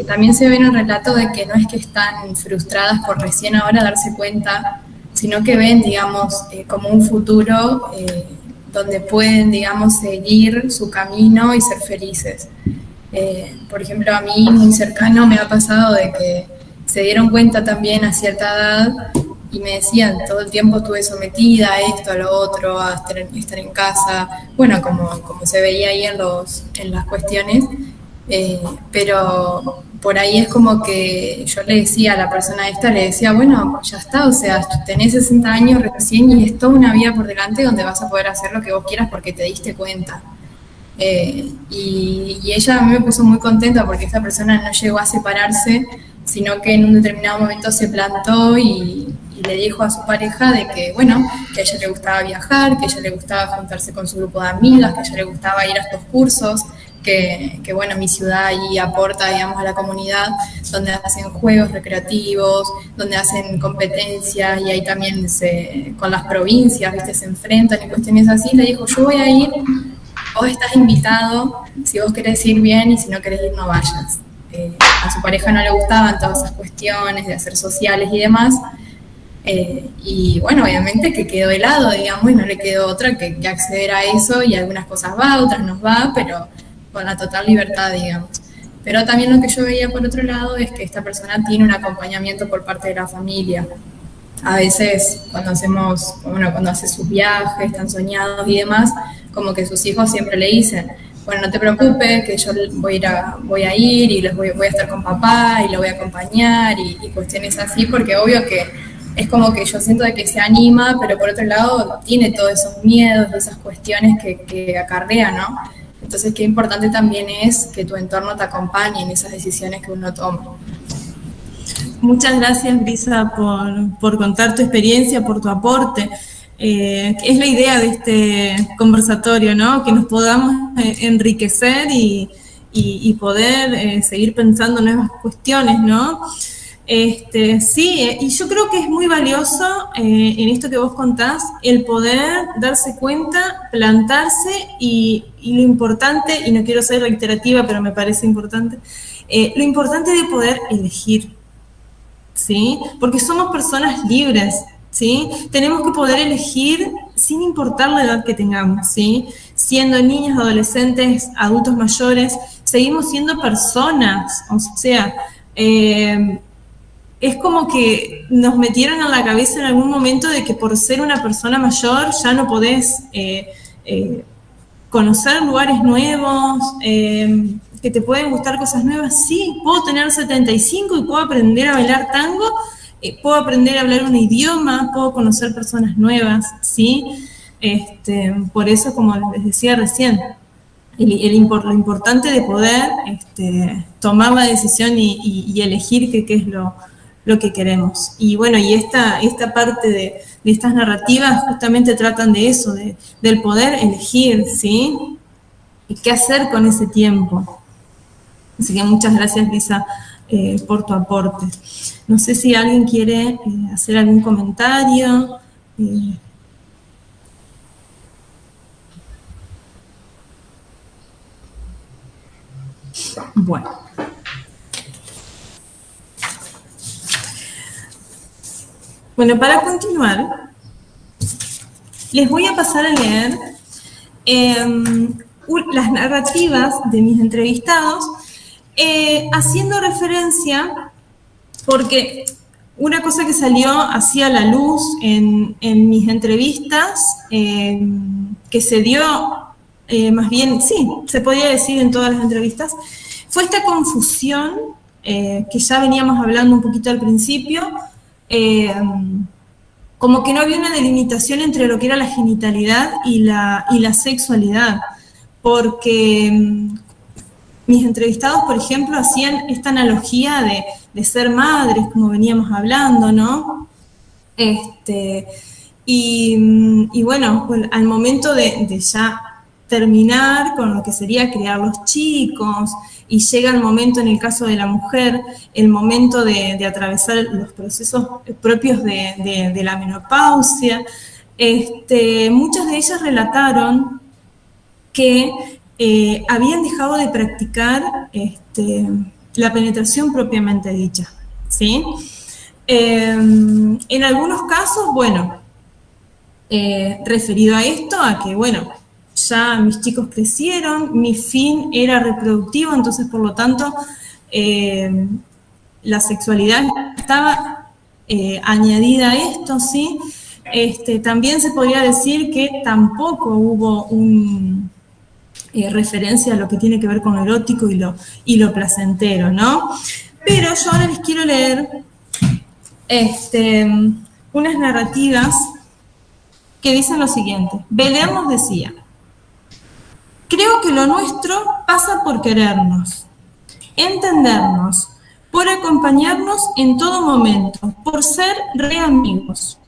también se ve en el relato de que no es que están frustradas por recién ahora darse cuenta, sino que ven, digamos, como un futuro donde pueden, digamos, seguir su camino y ser felices. Por ejemplo, a mí muy cercano me ha pasado de que se dieron cuenta también a cierta edad y me decían, todo el tiempo estuve sometida a esto, a lo otro, a estar en casa, bueno, como se veía ahí en las cuestiones, pero por ahí es como que yo le decía a la persona esta, le decía, bueno, ya está, o sea, tenés 60 años recién y es toda una vida por delante donde vas a poder hacer lo que vos quieras porque te diste cuenta. Y ella a mí me puso muy contenta porque esta persona no llegó a separarse, sino que en un determinado momento se plantó y le dijo a su pareja de que, bueno, que a ella le gustaba viajar, que a ella le gustaba juntarse con su grupo de amigas, que a ella le gustaba ir a estos cursos, que bueno, mi ciudad ahí aporta, digamos, a la comunidad, donde hacen juegos recreativos, donde hacen competencias, y ahí también con las provincias, ¿viste? Se enfrentan y cuestiones así. Le dijo, yo voy a ir, vos estás invitado, si vos querés ir bien, y si no querés ir, no vayas. A su pareja no le gustaban todas esas cuestiones de hacer sociales y demás, y bueno, obviamente que quedó helado, digamos, y no le quedó otra que acceder a eso, y algunas cosas va, otras nos va, pero con la total libertad, digamos. Pero también lo que yo veía por otro lado es que esta persona tiene un acompañamiento por parte de la familia. A veces cuando cuando hace sus viajes tan soñados y demás, como que sus hijos siempre le dicen, bueno, no te preocupes, que yo voy a ir y voy a estar con papá y lo voy a acompañar y cuestiones así, porque obvio que es como que yo siento de que se anima, pero por otro lado tiene todos esos miedos, esas cuestiones que acarrea, ¿no? Entonces, qué importante también es que tu entorno te acompañe en esas decisiones que uno toma. Muchas gracias, Brisa, por contar tu experiencia, por tu aporte. Es la idea de este conversatorio, ¿no? Que nos podamos enriquecer y poder seguir pensando nuevas cuestiones, ¿no? Sí, y yo creo que es muy valioso en esto que vos contás, el poder darse cuenta, plantarse y lo importante, y no quiero ser reiterativa, pero me parece importante, lo importante de poder elegir, ¿sí? Porque somos personas libres, ¿sí? Tenemos que poder elegir sin importar la edad que tengamos, ¿sí? Siendo niños, adolescentes, adultos mayores, seguimos siendo personas, o sea, es como que nos metieron en la cabeza en algún momento de que por ser una persona mayor ya no podés conocer lugares nuevos, que te pueden gustar cosas nuevas. Sí, puedo tener 75 y puedo aprender a bailar tango, puedo aprender a hablar un idioma, puedo conocer personas nuevas, ¿sí? Por eso, como les decía recién, lo importante de poder tomar la decisión y elegir qué es lo que queremos. Y bueno, y esta parte de estas narrativas justamente tratan de eso, del poder elegir, ¿sí? Y qué hacer con ese tiempo. Así que muchas gracias, Lisa, por tu aporte. No sé si alguien quiere hacer algún comentario. Bueno. Bueno, para continuar, les voy a pasar a leer las narrativas de mis entrevistados, haciendo referencia, porque una cosa que salió así a la luz en mis entrevistas, que se dio, más bien, sí, se podía decir en todas las entrevistas, fue esta confusión, que ya veníamos hablando un poquito al principio, como que no había una delimitación entre lo que era la genitalidad y la sexualidad, porque mis entrevistados, por ejemplo, hacían esta analogía de ser madres, como veníamos hablando, ¿no? Y bueno, al momento de ya terminar con lo que sería criar los chicos, y llega el momento, en el caso de la mujer, el momento de atravesar los procesos propios de la menopausia, muchas de ellas relataron que habían dejado de practicar la penetración propiamente dicha, ¿sí? En algunos casos, bueno, referido a esto, a que, bueno, ya mis chicos crecieron, mi fin era reproductivo, entonces por lo tanto la sexualidad estaba añadida a esto, ¿sí? También se podría decir que tampoco hubo una referencia a lo que tiene que ver con lo erótico y lo placentero, ¿no? Pero yo ahora les quiero leer unas narrativas que dicen lo siguiente. Belén nos decía: creo que lo nuestro pasa por querernos, entendernos, por acompañarnos en todo momento, por ser re amigos,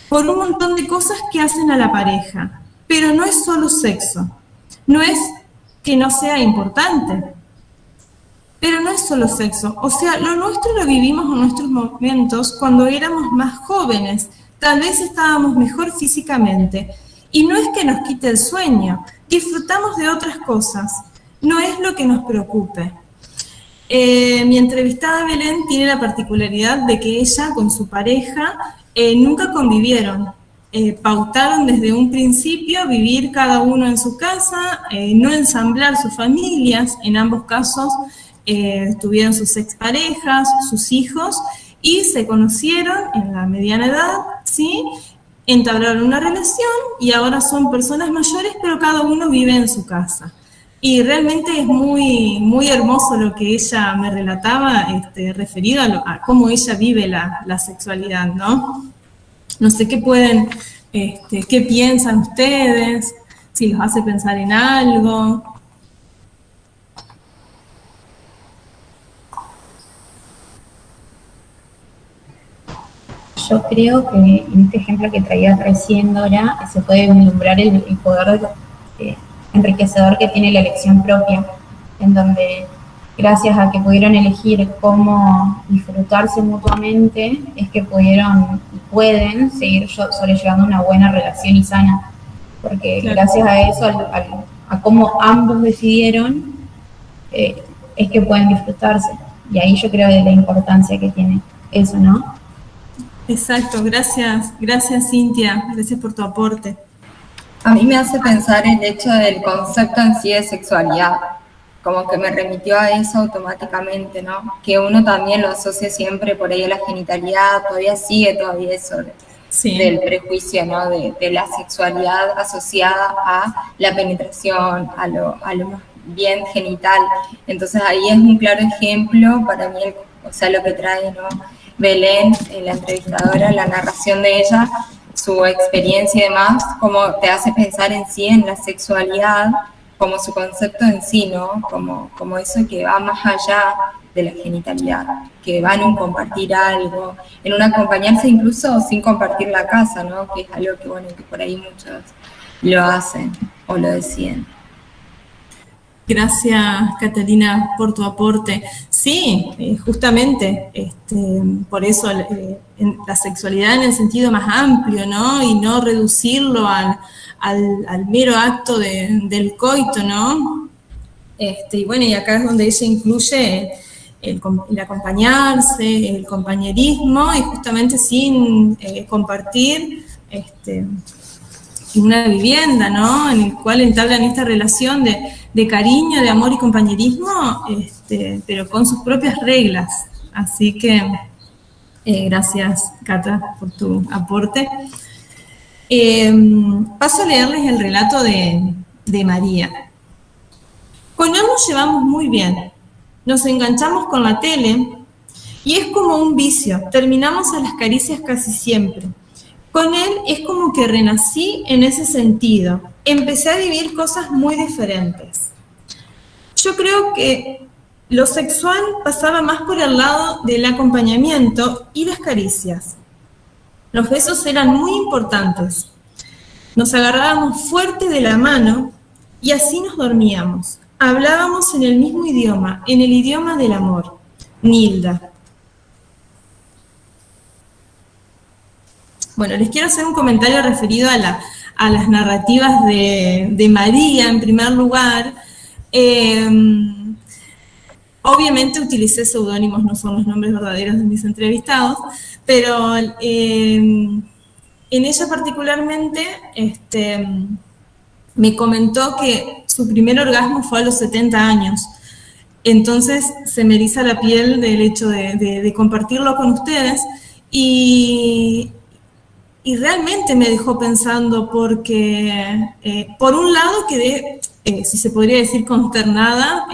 por un montón de cosas que hacen a la pareja. Pero no es solo sexo, no es que no sea importante. Pero no es solo sexo, o sea, lo nuestro lo vivimos en nuestros momentos cuando éramos más jóvenes, tal vez estábamos mejor físicamente, y no es que nos quite el sueño, disfrutamos de otras cosas, no es lo que nos preocupe. Mi entrevistada Belén tiene la particularidad de que ella con su pareja nunca convivieron, pautaron desde un principio vivir cada uno en su casa, no ensamblar sus familias, en ambos casos tuvieron sus exparejas, sus hijos, y se conocieron en la mediana edad, ¿sí? Entablaron una relación y ahora son personas mayores, pero cada uno vive en su casa. Y realmente es muy, muy hermoso lo que ella me relataba, referido a cómo ella vive la sexualidad, ¿no? No sé qué pueden, qué piensan ustedes, si los hace pensar en algo. Yo creo que en este ejemplo que traía recién Dora, se puede vislumbrar el poder enriquecedor que tiene la elección propia, en donde gracias a que pudieron elegir cómo disfrutarse mutuamente, es que pudieron y pueden seguir sobrellevando una buena relación y sana, porque claro, gracias a eso, a cómo ambos decidieron, es que pueden disfrutarse, y ahí yo creo de la importancia que tiene eso, ¿no? Exacto, gracias Cintia, gracias por tu aporte. A mí me hace pensar el hecho del concepto en sí de sexualidad, como que me remitió a eso automáticamente, ¿no? Que uno también lo asocia siempre por ahí a la genitalidad, todavía sigue eso sí, del prejuicio, ¿no? De la sexualidad asociada a la penetración, a lo más bien genital. Entonces ahí es un claro ejemplo para mí, o sea, lo que trae, ¿no? Belén, la entrevistadora, la narración de ella, su experiencia y demás, como te hace pensar en sí, en la sexualidad, como su concepto en sí, ¿no? Como eso que va más allá de la genitalidad, que va en un compartir algo, en un acompañarse incluso sin compartir la casa, ¿no? Que es algo que, bueno, que por ahí muchos lo hacen o lo deciden. Gracias, Catalina, por tu aporte. Sí, justamente, por eso la sexualidad en el sentido más amplio, ¿no? Y no reducirlo al mero acto del coito, ¿no? Y bueno, y acá es donde ella incluye el acompañarse, el compañerismo, y justamente sin compartir una vivienda, ¿no? En el cual entablan esta relación de cariño, de amor y compañerismo, pero con sus propias reglas. Así que gracias, Cata, por tu aporte. Paso a leerles el relato de María. Con él nos llevamos muy bien, nos enganchamos con la tele y es como un vicio, terminamos a las caricias casi siempre. Con él es como que renací en ese sentido, empecé a vivir cosas muy diferentes. Yo creo que lo sexual pasaba más por el lado del acompañamiento y las caricias. Los besos eran muy importantes. Nos agarrábamos fuerte de la mano y así nos dormíamos. Hablábamos en el mismo idioma, en el idioma del amor. Nilda. Bueno, les quiero hacer un comentario referido a las narrativas de María, en primer lugar. Obviamente utilicé seudónimos, no son los nombres verdaderos de mis entrevistados, pero en ella particularmente me comentó que su primer orgasmo fue a los 70 años. Entonces se me eriza la piel del hecho de compartirlo con ustedes y realmente me dejó pensando porque, por un lado, quedé, si se podría decir, consternada,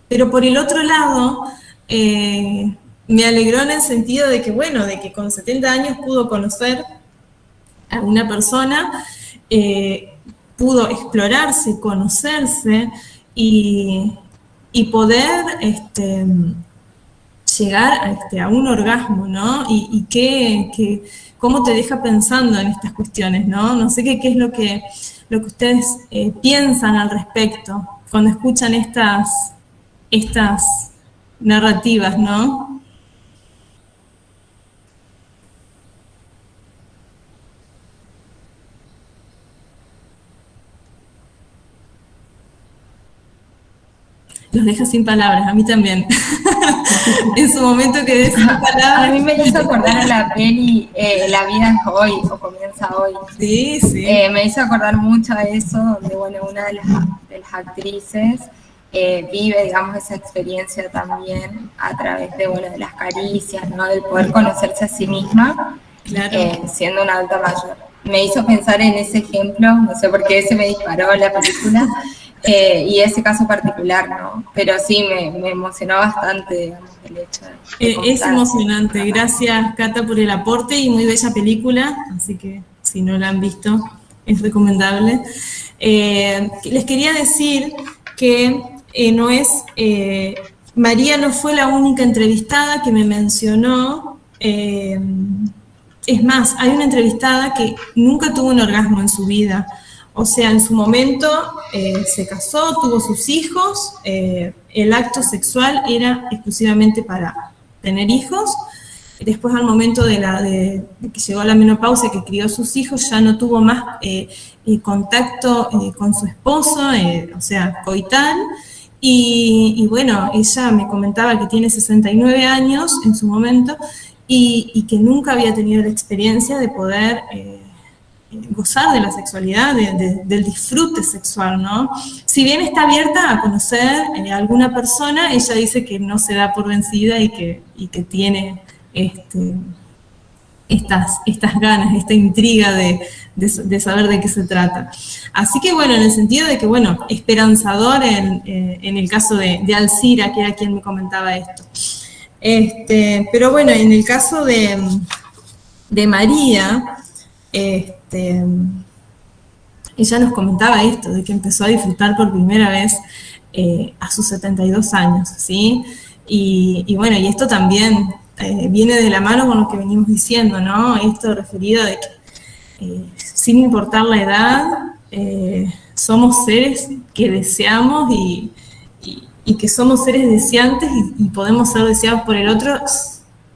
pero por el otro lado, me alegró en el sentido de que, bueno, de que con 70 años pudo conocer a una persona, pudo explorarse, conocerse y poder llegar a un orgasmo, ¿no? Y que cómo te deja pensando en estas cuestiones, ¿no? No sé qué es lo que ustedes piensan al respecto cuando escuchan estas narrativas, ¿no? Los deja sin palabras, a mí también. En su momento quedé sin palabras. A mí me hizo acordar a la peli La vida es hoy, o comienza hoy. Sí, sí. Me hizo acordar mucho a eso, donde, bueno, una de las actrices vive, digamos, esa experiencia también a través de, bueno, de las caricias, ¿no? Del poder conocerse a sí misma, claro. Siendo una adulta mayor. Me hizo pensar en ese ejemplo, no sé por qué se me disparó la película, y ese caso particular, ¿no? Pero sí, me emocionó bastante, digamos, el hecho de es emocionante. Gracias, Cata, por el aporte y muy bella película, así que si no la han visto, es recomendable. Les quería decir que María no fue la única entrevistada que me mencionó. Es más, hay una entrevistada que nunca tuvo un orgasmo en su vida. O sea, en su momento se casó, tuvo sus hijos, el acto sexual era exclusivamente para tener hijos. Después, al momento de que llegó a la menopausia, que crió sus hijos, ya no tuvo más contacto con su esposo, o sea, coital. Y bueno, ella me comentaba que tiene 69 años en su momento y que nunca había tenido la experiencia de poder gozar de la sexualidad, del disfrute sexual, ¿no? Si bien está abierta a conocer a alguna persona, ella dice que no se da por vencida y que tiene estas ganas, esta intriga de saber de qué se trata. Así que bueno, en el sentido de que, bueno, esperanzador en el caso de Alcira, que era quien me comentaba esto. Pero bueno, en el caso de María, ella nos comentaba esto, de que empezó a disfrutar por primera vez a sus 72 años, ¿sí? Y bueno, y esto también viene de la mano con lo que venimos diciendo, ¿no? Esto referido de que sin importar la edad, somos seres que deseamos y que somos seres deseantes y podemos ser deseados por el otro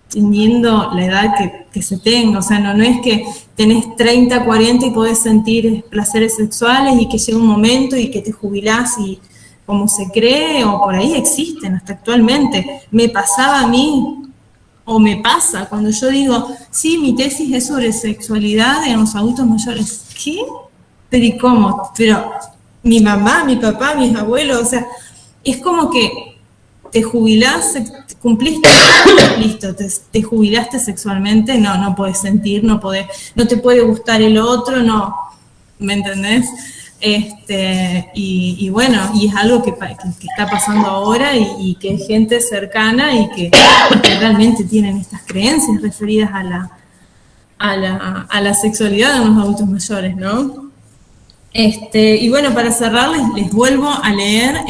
teniendo la edad que se tenga. O sea, no es que tenés 30, 40 y podés sentir placeres sexuales y que llega un momento y que te jubilás y como se cree, o por ahí existen hasta actualmente. Me pasaba a mí, o me pasa, cuando yo digo, sí, mi tesis es sobre sexualidad en los adultos mayores. ¿Qué? Pero ¿y cómo? Pero mi mamá, mi papá, mis abuelos, o sea, es como que te jubilás, cumpliste, listo, te jubilaste sexualmente, no podés sentir, no te puede gustar el otro, no, ¿me entendés? Y bueno, y es algo que está pasando ahora y que es gente cercana y que realmente tienen estas creencias referidas a la sexualidad de los adultos mayores, ¿no? Y bueno, para cerrar les vuelvo a leer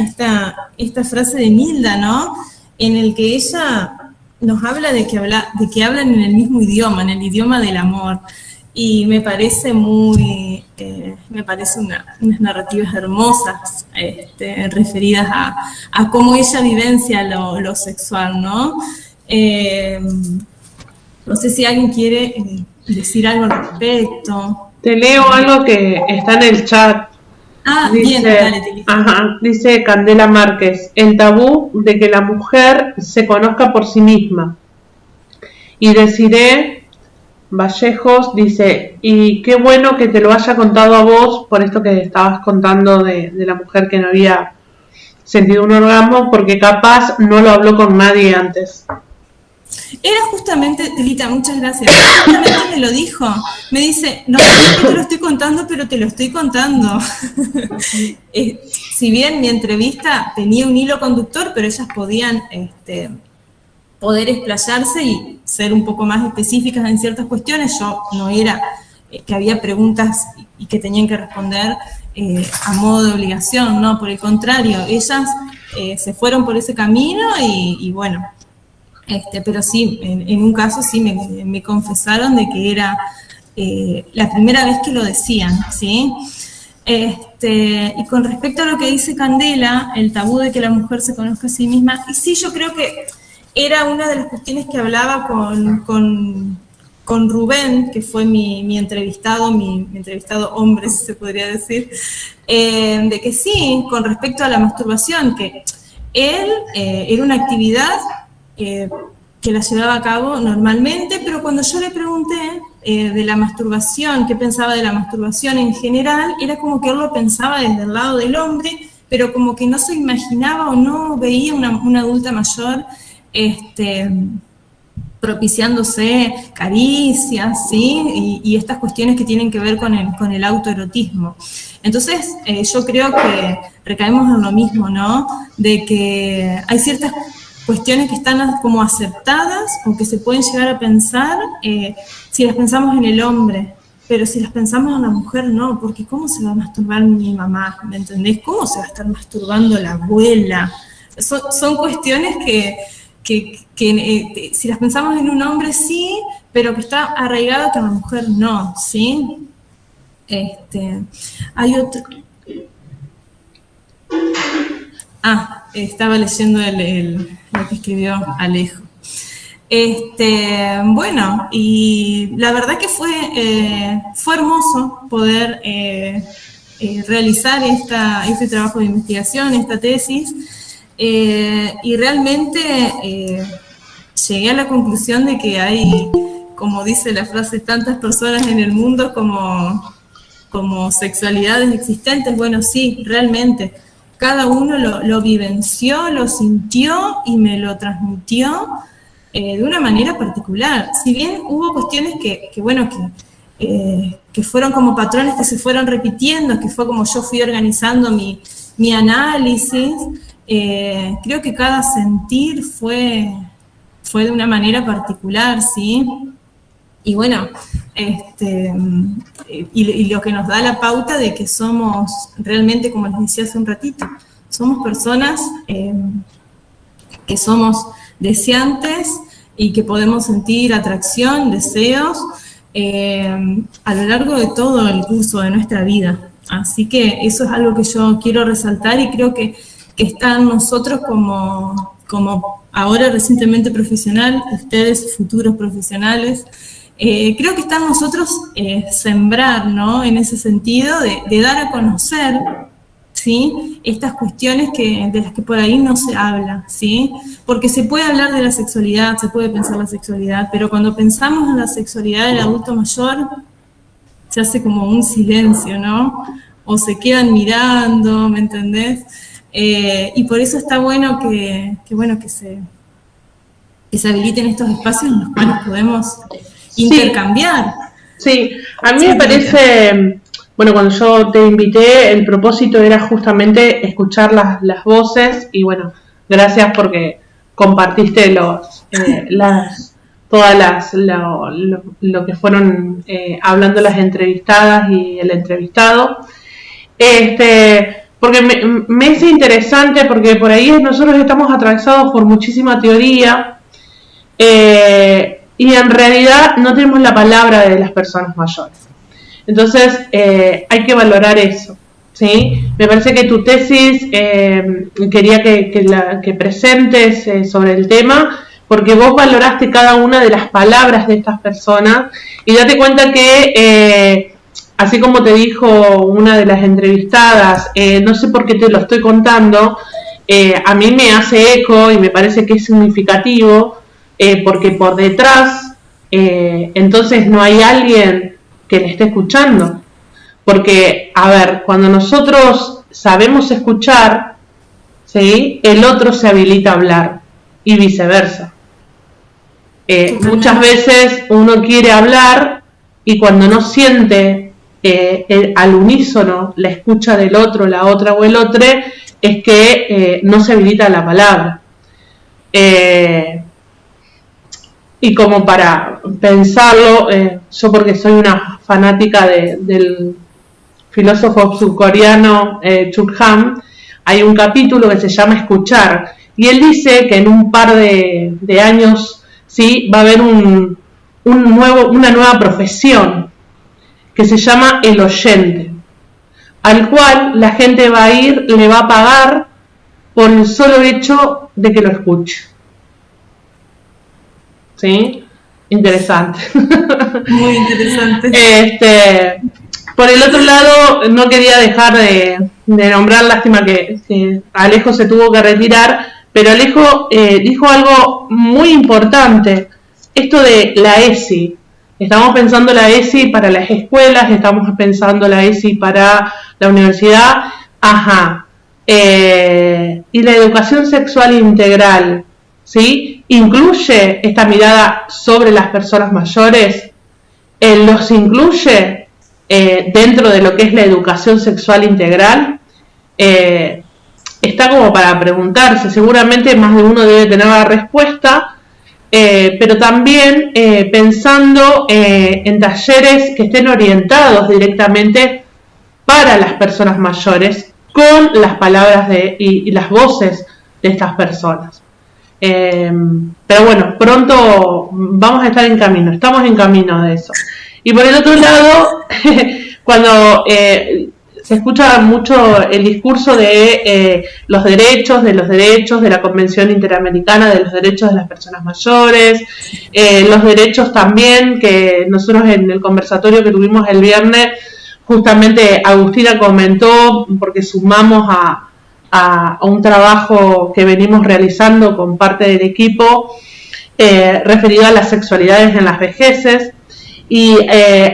esta frase de Nilda, ¿no? En el que ella nos habla de que hablan en el mismo idioma, en el idioma del amor. Y me parece unas narrativas hermosas referidas a cómo ella vivencia lo sexual, ¿no? No sé si alguien quiere decir algo al respecto. Te leo algo que está en el chat. Bien, dale, te listo. Dice Candela Márquez, el tabú de que la mujer se conozca por sí misma. Y Desiree Vallejos dice, y qué bueno que te lo haya contado a vos, por esto que estabas contando de la mujer que no había sentido un orgasmo, porque capaz no lo habló con nadie antes. Era justamente, Tilita, muchas gracias, justamente me lo dijo, me dice, no te lo estoy contando, pero te lo estoy contando. Si bien mi entrevista tenía un hilo conductor, pero ellas podían poder explayarse y ser un poco más específicas en ciertas cuestiones. Yo no era que había preguntas y que tenían que responder a modo de obligación, no, por el contrario, ellas se fueron por ese camino y bueno, Pero sí, en un caso sí me confesaron de que era la primera vez que lo decían, ¿sí? Y con respecto a lo que dice Candela, el tabú de que la mujer se conozca a sí misma, y sí, yo creo que era una de las cuestiones que hablaba con Rubén, que fue mi entrevistado hombre, si se podría decir, de que sí, con respecto a la masturbación, que él era una actividad que la llevaba a cabo normalmente, pero cuando yo le pregunté de la masturbación, qué pensaba de la masturbación en general, era como que él lo pensaba desde el lado del hombre, pero como que no se imaginaba o no veía una adulta mayor propiciándose caricias, ¿sí? Y estas cuestiones que tienen que ver con el autoerotismo. Entonces, yo creo que recaemos en lo mismo, ¿no? De que hay ciertas cuestiones que están como aceptadas o que se pueden llegar a pensar si las pensamos en el hombre, pero si las pensamos en la mujer, no, porque ¿cómo se va a masturbar mi mamá? ¿Me entendés? ¿Cómo se va a estar masturbando la abuela? Son cuestiones que si las pensamos en un hombre, sí, pero que está arraigado que en la mujer no, ¿sí? Hay otro... estaba leyendo lo que escribió Alejo. Bueno, y la verdad que fue hermoso poder realizar este trabajo de investigación, esta tesis, y realmente llegué a la conclusión de que hay, como dice la frase, tantas personas en el mundo como sexualidades existentes. Bueno, sí, realmente. Cada uno lo vivenció, lo sintió y me lo transmitió de una manera particular. Si bien hubo cuestiones que fueron como patrones que se fueron repitiendo, que fue como yo fui organizando mi análisis, creo que cada sentir fue de una manera particular, ¿sí? Y bueno, y lo que nos da la pauta de que somos realmente, como les decía hace un ratito, somos personas que somos deseantes y que podemos sentir atracción, deseos a lo largo de todo el curso de nuestra vida. Así que eso es algo que yo quiero resaltar y creo que está en nosotros como ahora recientemente profesional, ustedes futuros profesionales. Creo que está en nosotros sembrar, ¿no? En ese sentido de dar a conocer, ¿sí? Estas cuestiones de las que por ahí no se habla, ¿sí? Porque se puede hablar de la sexualidad, se puede pensar la sexualidad, pero cuando pensamos en la sexualidad del adulto mayor, se hace como un silencio, ¿no? O se quedan mirando, ¿me entendés? Y por eso está bueno que se habiliten estos espacios en los cuales podemos intercambiar. Sí, a mí me parece, bueno, cuando yo te invité, el propósito era justamente escuchar las voces y bueno, gracias porque compartiste lo que fueron hablando las entrevistadas y el entrevistado. Porque me es interesante porque por ahí nosotros estamos atravesados por muchísima teoría y en realidad no tenemos la palabra de las personas mayores. Entonces hay que valorar eso, ¿sí? Me parece que tu tesis quería que presentes sobre el tema porque vos valoraste cada una de las palabras de estas personas y date cuenta que así como te dijo una de las entrevistadas, no sé por qué te lo estoy contando, a mí me hace eco y me parece que es significativo, porque por detrás, entonces no hay alguien que le esté escuchando. Porque, a ver, cuando nosotros sabemos escuchar, ¿sí? El otro se habilita a hablar y viceversa. Muchas veces uno quiere hablar y cuando no siente al unísono la escucha del otro, la otra o el otro, es que no se habilita la palabra. Y como para pensarlo, yo porque soy una fanática del filósofo surcoreano Chul Han, hay un capítulo que se llama Escuchar, Y él dice que en un par de años, ¿sí?, va a haber una nueva profesión que se llama el oyente, al cual la gente va a ir, le va a pagar por el solo hecho de que lo escuche. ¿Sí? Interesante. Muy interesante. Por el otro lado, no quería dejar de nombrar, lástima que Alejo se tuvo que retirar, pero Alejo dijo algo muy importante, esto de la ESI. Estamos pensando la ESI para las escuelas, estamos pensando la ESI para la universidad, y la educación sexual integral, ¿sí?, incluye esta mirada sobre las personas mayores, los incluye dentro de lo que es la educación sexual integral. Está como para preguntarse, seguramente más de uno debe tener la respuesta, pero también pensando en talleres que estén orientados directamente para las personas mayores, con las palabras y las voces de estas personas. Pero bueno, pronto vamos a estar en camino, estamos en camino de eso. Y por el otro lado, cuando se escucha mucho el discurso de los derechos, de la Convención Interamericana de los Derechos de las Personas Mayores, los derechos también que nosotros en el conversatorio que tuvimos el viernes, justamente Agustina comentó, porque sumamos a un trabajo que venimos realizando con parte del equipo referido a las sexualidades en las vejeces, y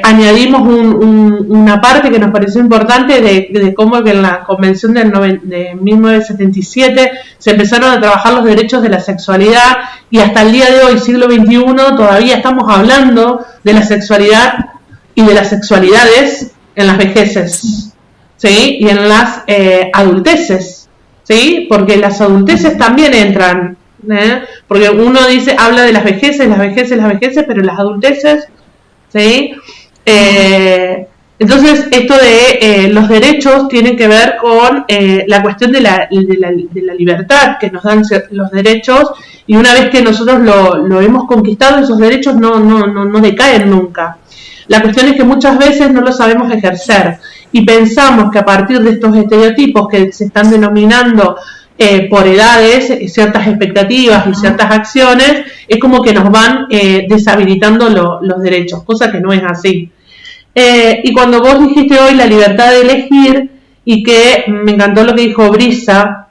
añadimos una parte que nos pareció importante de cómo que en la Convención de 1977 se empezaron a trabajar los derechos de la sexualidad, y hasta el día de hoy, siglo XXI, todavía estamos hablando de la sexualidad y de las sexualidades en las vejeces, ¿sí?, y en las adulteces, ¿sí?, porque las adulteces también entran, porque uno habla de las vejeces, pero las adulteces, ¿sí? Entonces, esto de los derechos tiene que ver con la cuestión de la libertad que nos dan los derechos, y una vez que nosotros lo hemos conquistado, esos derechos no decaen nunca. La cuestión es que muchas veces no lo sabemos ejercer, y pensamos que a partir de estos estereotipos que se están denominando por edades, ciertas expectativas y ciertas acciones, es como que nos van deshabilitando los derechos, cosa que no es así. Y cuando vos dijiste hoy la libertad de elegir, y que me encantó lo que dijo Brisa,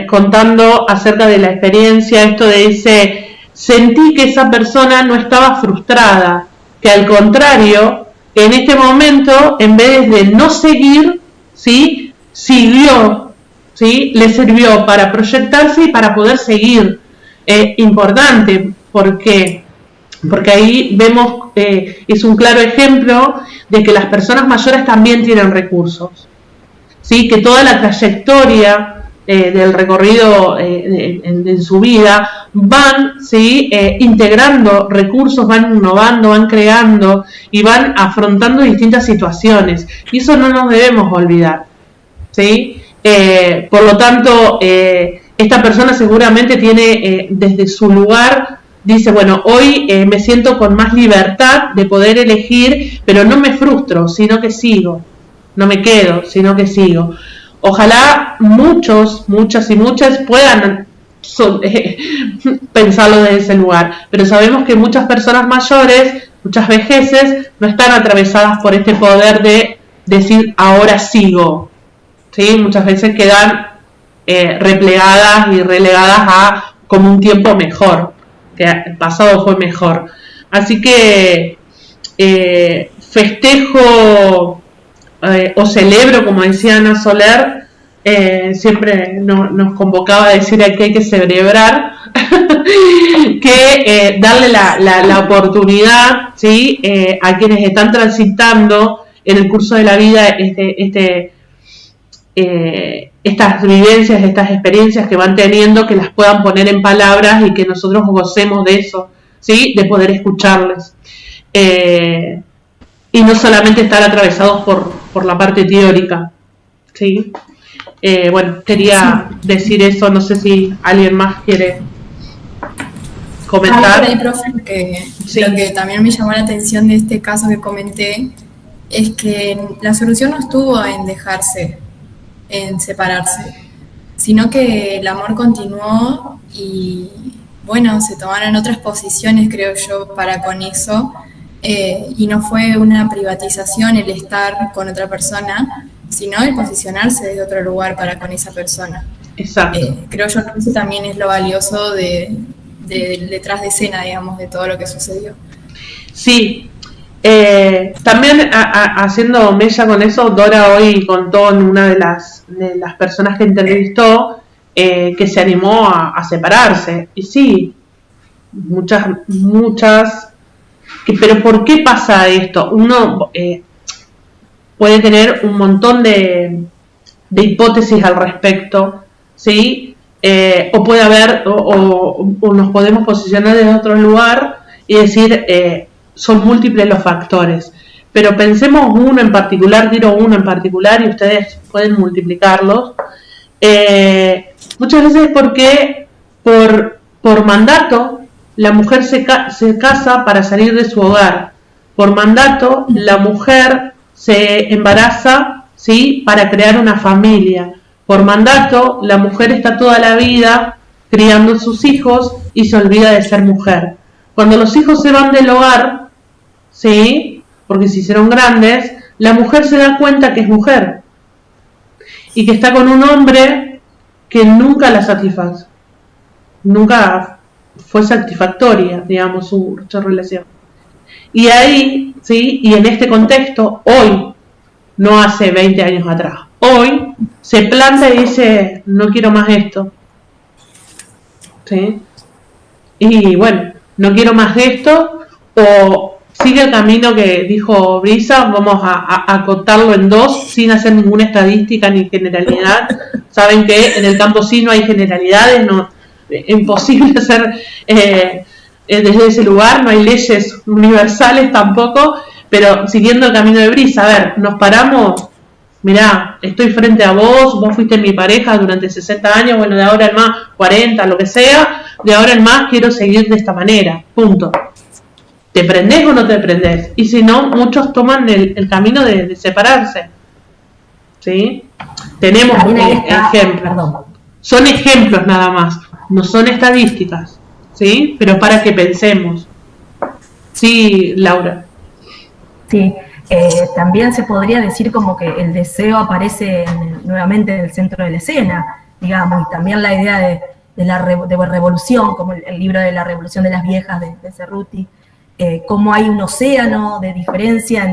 contando acerca de la experiencia, esto de dice, sentí que esa persona no estaba frustrada, que al contrario, en este momento, en vez de no seguir, ¿sí?, siguió, ¿sí?, le sirvió para proyectarse y para poder seguir. Importante, ¿por qué? Porque ahí vemos, es un claro ejemplo de que las personas mayores también tienen recursos, ¿sí?, que toda la trayectoria del recorrido en su vida van, ¿sí?, integrando recursos, van innovando, van creando y van afrontando distintas situaciones, y eso no nos debemos olvidar, ¿sí? Por lo tanto, esta persona seguramente tiene desde su lugar, dice, bueno, hoy me siento con más libertad de poder elegir, pero no me frustro, sino que sigo, no me quedo, sino que sigo. Ojalá muchas y muchas puedan pensarlo desde ese lugar, pero sabemos que muchas personas mayores, muchas vejeces, no están atravesadas por este poder de decir ahora sigo, ¿sí? Muchas veces quedan replegadas y relegadas a como un tiempo mejor, que el pasado fue mejor. Así que festejo o celebro, como decía Ana Soler, siempre nos convocaba a decir que hay que celebrar, que darle la oportunidad, ¿sí?, a quienes están transitando en el curso de la vida estas vivencias, estas experiencias que van teniendo, que las puedan poner en palabras y que nosotros gocemos de eso, ¿sí?, de poder escucharles. Y no solamente estar atravesados por la parte teórica, ¿sí? Bueno, quería decir eso, no sé si alguien más quiere comentar. Por ahí, profe, que Sí. lo que también me llamó la atención de este caso que comenté es que la solución no estuvo en dejarse, en separarse, sino que el amor continuó y, bueno, se tomaron otras posiciones, creo yo, para con eso, y no fue una privatización el estar con otra persona, sino el posicionarse desde otro lugar para con esa persona. Exacto. Creo yo que eso también es lo valioso de detrás de escena, digamos, de todo lo que sucedió. Sí, también haciendo mella con eso, Dora hoy contó en una de las personas que entrevistó que se animó a separarse. Y sí, muchas, pero ¿por qué pasa esto? Uno puede tener un montón de hipótesis al respecto, ¿sí? O puede haber, o nos podemos posicionar desde otro lugar y decir, son múltiples los factores. Pero pensemos uno en particular, tiro uno en particular y ustedes pueden multiplicarlos. Muchas veces porque por mandato la mujer se casa para salir de su hogar. Por mandato la mujer se embaraza, ¿sí?, para crear una familia. Por mandato, la mujer está toda la vida criando sus hijos y se olvida de ser mujer. Cuando los hijos se van del hogar, ¿sí?, porque se hicieron grandes, la mujer se da cuenta que es mujer y que está con un hombre que nunca la satisface. Nunca fue satisfactoria, digamos, su relación. Y ahí, ¿sí?, y en este contexto, hoy, no hace 20 años atrás, hoy se planta y dice, no quiero más esto, ¿sí? Y bueno, no quiero más esto, o sigue el camino que dijo Brisa, vamos a acotarlo en dos, sin hacer ninguna estadística ni generalidad. Saben que en el campo sí no hay generalidades, no, es imposible hacer desde ese lugar, no hay leyes universales tampoco, pero siguiendo el camino de Brisa, a ver, nos paramos, mirá, estoy frente a vos fuiste mi pareja durante 60 años, bueno, de ahora en más, 40, lo que sea, de ahora en más quiero seguir de esta manera, punto. ¿Te prendés o no te prendés? Y si no, muchos toman el camino de separarse, ¿sí? Tenemos ejemplos. Perdón. Son ejemplos nada más, no son estadísticas, ¿sí? Pero para que pensemos. Sí, Laura. Sí, también se podría decir como que el deseo aparece nuevamente en el centro de la escena, digamos, y también la idea de la revolución, como el libro de la revolución de las viejas de Cerruti, cómo hay un océano de diferencia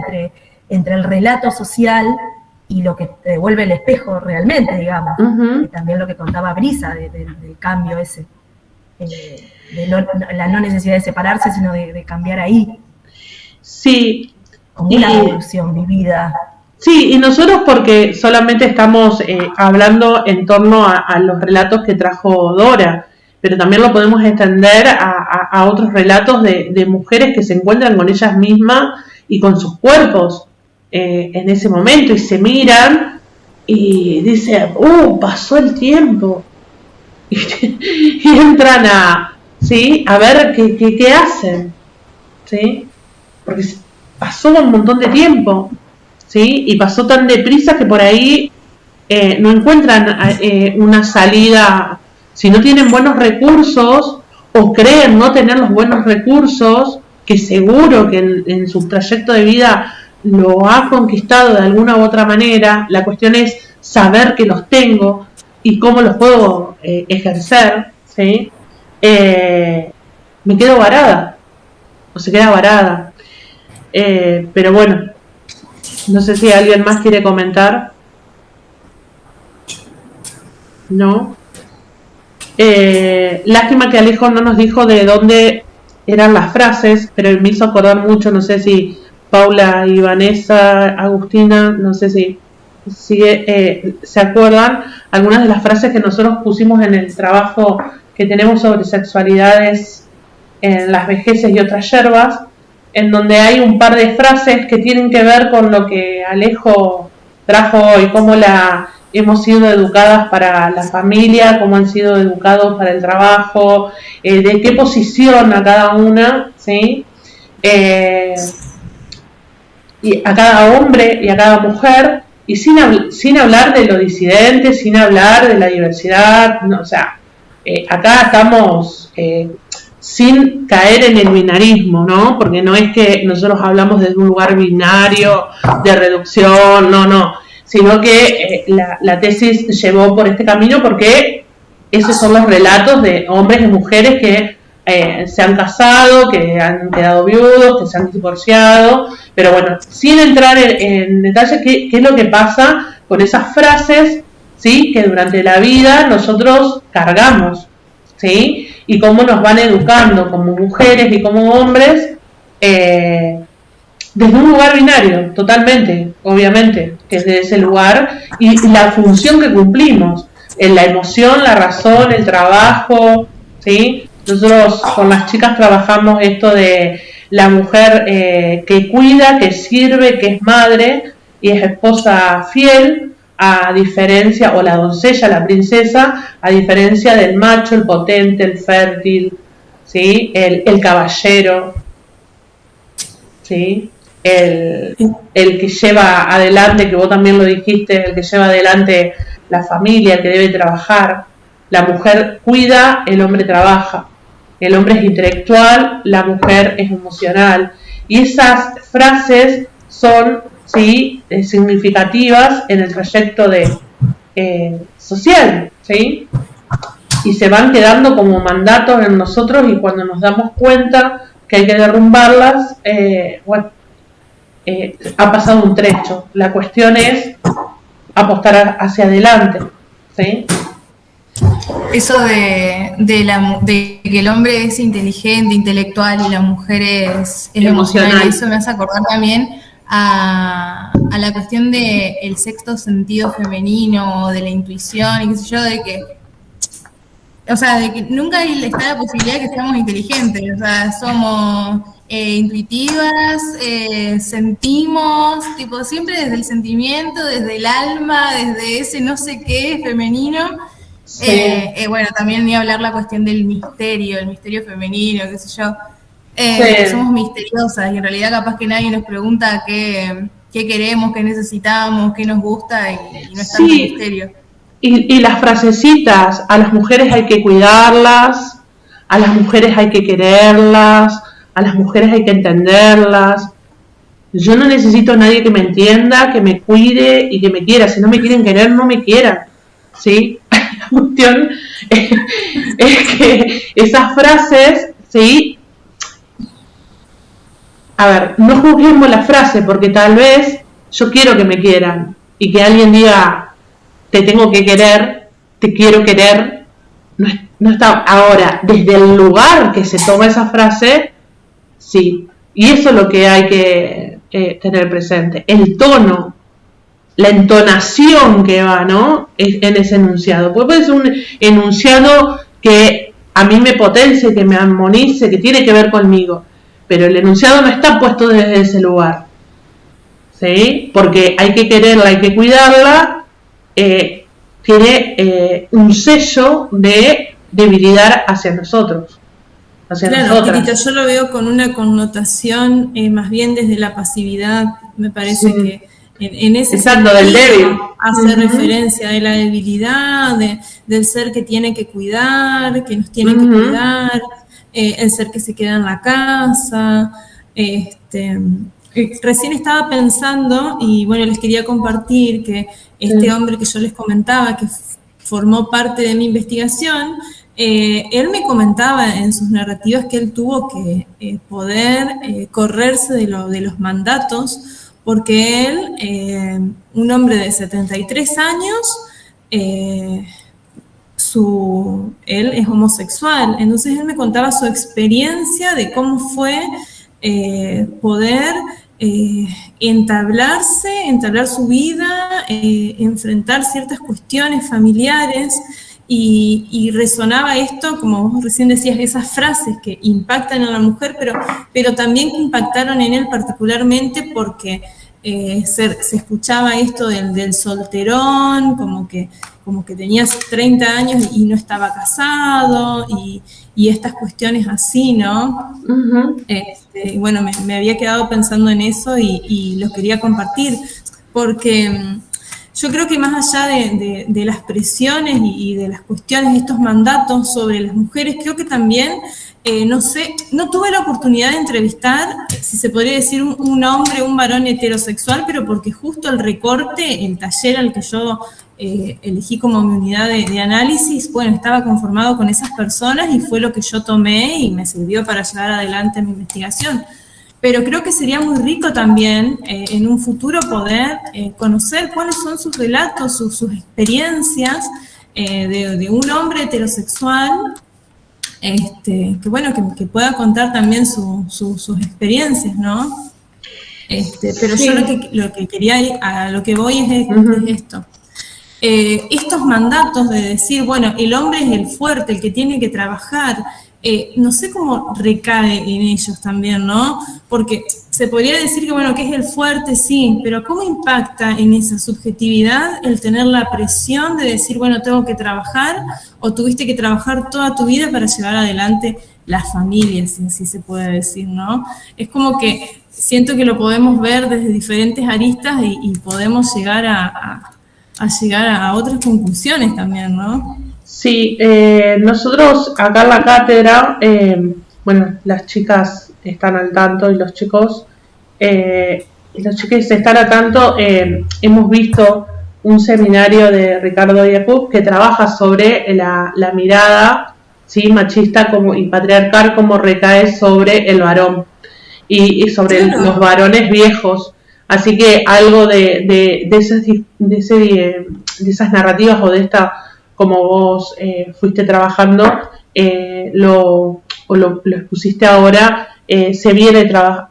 entre el relato social y lo que te devuelve el espejo realmente, digamos. Uh-huh. Y también lo que contaba Brisa del cambio ese, la no necesidad de separarse, sino de cambiar ahí. Sí. Como una revolución vivida. Sí, y nosotros porque solamente estamos hablando en torno a los relatos que trajo Dora, pero también lo podemos extender a otros relatos de mujeres que se encuentran con ellas mismas y con sus cuerpos en ese momento y se miran y dicen, pasó el tiempo. Y entran a ver qué hacen, ¿sí? Porque pasó un montón de tiempo, ¿sí? Y pasó tan deprisa que por ahí no encuentran una salida. Si no tienen buenos recursos o creen no tener los buenos recursos, que seguro que en su trayecto de vida lo ha conquistado de alguna u otra manera, la cuestión es saber que los tengo y cómo los puedo ejercer, ¿sí? Me quedo varada, o se queda varada. Pero bueno, no sé si alguien más quiere comentar. No. Lástima que Alejo no nos dijo de dónde eran las frases, pero me hizo acordar mucho, no sé si Paula y Vanessa, Agustina, no sé si se acuerdan algunas de las frases que nosotros pusimos en el trabajo que tenemos sobre sexualidades en las vejeces y otras yerbas, en donde hay un par de frases que tienen que ver con lo que Alejo trajo hoy, como la hemos sido educadas para la familia, cómo han sido educados para el trabajo, de qué posición a cada una, ¿sí? Y a cada hombre y a cada mujer, y sin hablar de lo disidente, sin hablar de la diversidad, no, o sea, acá estamos sin caer en el binarismo, ¿no? Porque no es que nosotros hablamos desde un lugar binario, de reducción, no, sino que la tesis llevó por este camino porque esos son los relatos de hombres y mujeres que se han casado, que han quedado viudos, que se han divorciado, pero bueno, sin entrar en detalle, ¿qué es lo que pasa con esas frases, ¿sí? Que durante la vida nosotros cargamos, ¿sí? Y cómo nos van educando como mujeres y como hombres desde un lugar binario, totalmente, obviamente, desde ese lugar, y la función que cumplimos, en la emoción, la razón, el trabajo, ¿sí? Nosotros con las chicas trabajamos esto de la mujer que cuida, que sirve, que es madre y es esposa fiel, a diferencia, o la doncella, la princesa, a diferencia del macho, el potente, el fértil, ¿sí? El caballero, ¿sí? El que lleva adelante, que vos también lo dijiste, el que lleva adelante la familia, el que debe trabajar. La mujer cuida, el hombre trabaja. El hombre es intelectual, la mujer es emocional. Y esas frases son, ¿sí?, significativas en el trayecto social, ¿sí? Y se van quedando como mandatos en nosotros, y cuando nos damos cuenta que hay que derrumbarlas, ha pasado un trecho. La cuestión es apostar hacia adelante, ¿sí? Eso de que el hombre es inteligente, intelectual y la mujer es emocional, eso me hace acordar también a la cuestión del sexto sentido femenino, de la intuición y qué sé yo, de que nunca está la posibilidad de que seamos inteligentes, o sea, somos intuitivas, sentimos, tipo, siempre desde el sentimiento, desde el alma, desde ese no sé qué femenino. Sí. Bueno, también ni hablar la cuestión del misterio, el misterio femenino, qué sé yo. Sí. Somos misteriosas y en realidad capaz que nadie nos pregunta qué queremos, qué necesitamos, qué nos gusta y no es tanto misterio. Y las frasecitas, a las mujeres hay que cuidarlas, a las mujeres hay que quererlas, a las mujeres hay que entenderlas. Yo no necesito a nadie que me entienda, que me cuide y que me quiera. Si no me quieren querer, no me quieran, ¿sí? La cuestión es que esas frases, ¿sí? A ver, no juzguemos la frase, porque tal vez yo quiero que me quieran y que alguien diga te tengo que querer, te quiero querer, no está. Ahora, desde el lugar que se toma esa frase, sí, y eso es lo que hay que tener presente, el tono, la entonación que va, ¿no?, en ese enunciado. Puede ser un enunciado que a mí me potencie, que me armonice, que tiene que ver conmigo, pero el enunciado no está puesto desde ese lugar, ¿sí? Porque hay que quererla, hay que cuidarla, tiene un sello de debilidad hacia nosotros. Claro, Tirita, yo lo veo con una connotación más bien desde la pasividad, me parece que en ese exacto, del débil. Hace referencia de la debilidad, del ser que tiene que cuidar, que nos tiene que cuidar, el ser que se queda en la casa. Recién estaba pensando, y bueno, les quería compartir que este hombre que yo les comentaba, que formó parte de mi investigación, él me comentaba en sus narrativas que él tuvo que poder correrse de los mandatos, porque él, un hombre de 73 años, él es homosexual. Entonces él me contaba su experiencia de cómo fue poder entablar su vida, enfrentar ciertas cuestiones familiares, y resonaba esto, como vos recién decías, esas frases que impactan a la mujer, pero también que impactaron en él particularmente porque se escuchaba esto del solterón, como que tenías 30 años y no estaba casado, y estas cuestiones así, ¿no? Uh-huh. Bueno, me había quedado pensando en eso y lo quería compartir, porque yo creo que más allá de las presiones y de las cuestiones, de estos mandatos sobre las mujeres, creo que también, no tuve la oportunidad de entrevistar, si se podría decir, un hombre, un varón heterosexual, pero porque justo el recorte, el taller al que yo elegí como mi unidad de análisis, bueno, estaba conformado con esas personas y fue lo que yo tomé y me sirvió para llevar adelante mi investigación. Pero creo que sería muy rico también en un futuro poder conocer cuáles son sus relatos, sus experiencias de un hombre heterosexual, que bueno, que pueda contar también sus experiencias, ¿no? Pero sí. Yo lo que quería ir, a lo que voy es esto. Estos mandatos de decir, bueno, el hombre es el fuerte, el que tiene que trabajar, no sé cómo recae en ellos también, ¿no? Porque se podría decir que, bueno, que es el fuerte, sí, pero ¿cómo impacta en esa subjetividad el tener la presión de decir, bueno, tengo que trabajar, o tuviste que trabajar toda tu vida para llevar adelante las familias, si se puede decir, ¿no? Es como que siento que lo podemos ver desde diferentes aristas y podemos llegar a llegar a otras conclusiones también, ¿no? Sí, nosotros acá en la cátedra, bueno, las chicas están al tanto y los chicos están al tanto, hemos visto un seminario de Ricardo Yacob que trabaja sobre la mirada, ¿sí?, machista y patriarcal, como recae sobre el varón y sobre los varones viejos. Así que algo de esas narrativas o de esta, como vos fuiste trabajando, lo expusiste ahora, se viene trabajando,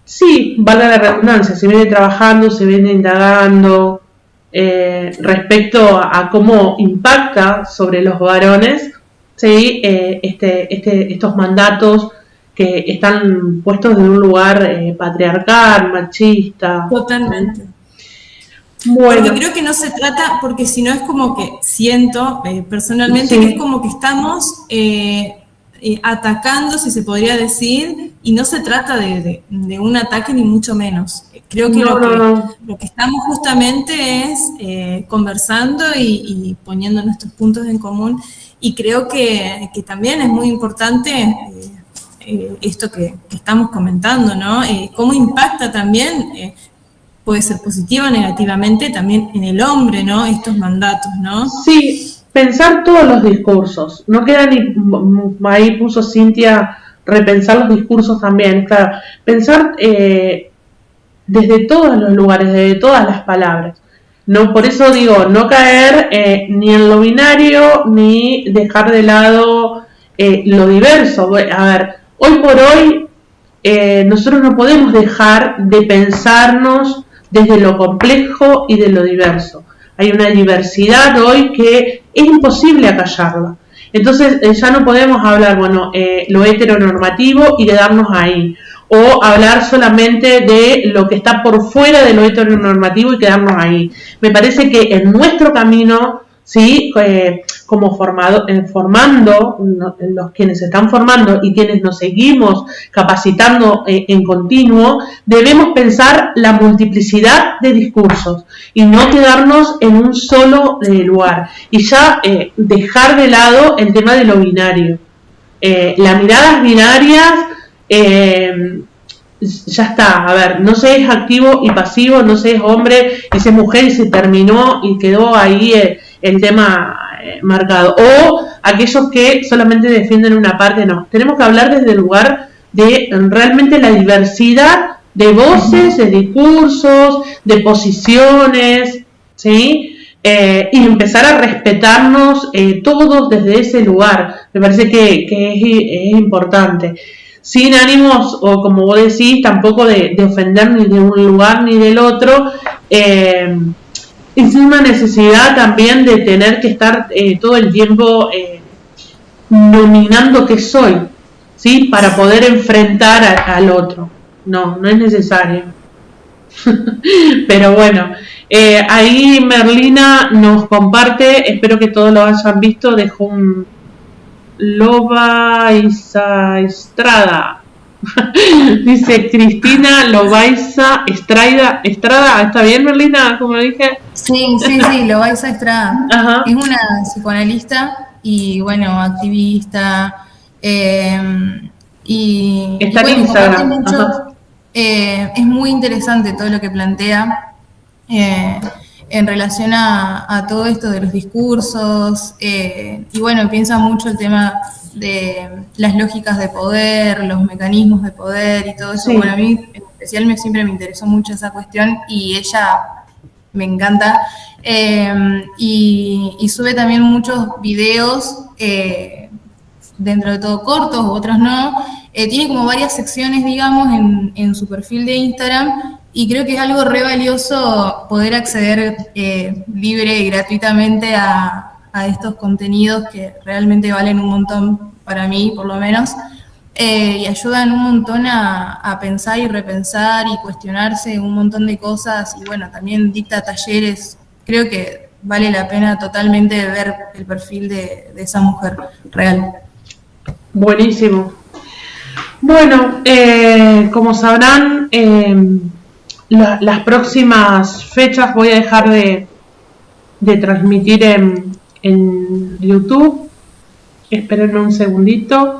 sí, valga la redundancia, se viene trabajando, se viene indagando respecto a cómo impacta sobre los varones, ¿sí? Estos mandatos que están puestos en un lugar patriarcal, machista. Totalmente. Bueno. Porque creo que no se trata, porque si no es como que siento personalmente, sí, que es como que estamos atacando, si se podría decir, y no se trata de un ataque ni mucho menos. Creo que lo que estamos justamente es conversando y poniendo nuestros puntos en común, y creo que también es muy importante esto que estamos comentando, ¿no? Cómo impacta también, puede ser positivo o negativamente también en el hombre, ¿no? Estos mandatos, ¿no? Sí, pensar todos los discursos. No queda ni, ahí puso Cintia, repensar los discursos también, claro. Pensar desde todos los lugares, desde todas las palabras. No, por eso digo, no caer ni en lo binario, ni dejar de lado lo diverso. A ver, hoy por hoy nosotros no podemos dejar de pensarnos desde lo complejo y de lo diverso. Hay una diversidad hoy que es imposible acallarla. Entonces ya no podemos hablar, bueno, lo heteronormativo y quedarnos ahí, o hablar solamente de lo que está por fuera de lo heteronormativo y quedarnos ahí. Me parece que en nuestro camino, ¿sí?, como formando, los quienes se están formando y quienes nos seguimos capacitando en continuo, debemos pensar la multiplicidad de discursos y no quedarnos en un solo lugar, y ya dejar de lado el tema de lo binario. Las miradas binarias, ya está, a ver, no se es activo y pasivo, no se es hombre y se es mujer y se terminó y quedó ahí el tema marcado, o aquellos que solamente defienden una parte. No, tenemos que hablar desde el lugar de realmente la diversidad de voces, de discursos, de posiciones, ¿sí? Y empezar a respetarnos todos desde ese lugar. Me parece que es importante, sin ánimos, o como vos decís, tampoco de ofender ni de un lugar ni del otro. Es una necesidad también de tener que estar todo el tiempo nominando qué soy, ¿sí?, para poder enfrentar al otro. No es necesario. Pero bueno, ahí Merlina nos comparte, espero que todos lo hayan visto, dejó un Lobayza Estrada. Dice Cristina Lobayza Estrada, ¿está bien Merlina? Como dije. Sí, Lobayza Estrada. Ajá. Es una psicoanalista y bueno, activista. Y está bueno, en Instagram. Mucho, es muy interesante todo lo que plantea en relación a todo esto de los discursos, y bueno, piensa mucho el tema de las lógicas de poder, los mecanismos de poder y todo eso. Sí. Bueno, a mí en especial siempre me interesó mucho esa cuestión y ella me encanta. Y sube también muchos videos, dentro de todo cortos, otros no. Tiene como varias secciones, digamos, en su perfil de Instagram, y creo que es algo re valioso poder acceder libre y gratuitamente a estos contenidos que realmente valen un montón, para mí por lo menos, y ayudan un montón a pensar y repensar y cuestionarse un montón de cosas, y bueno, también dicta talleres. Creo que vale la pena totalmente ver el perfil de esa mujer real. Buenísimo. Bueno, como sabrán, las próximas fechas voy a dejar de transmitir en YouTube. Esperen un segundito.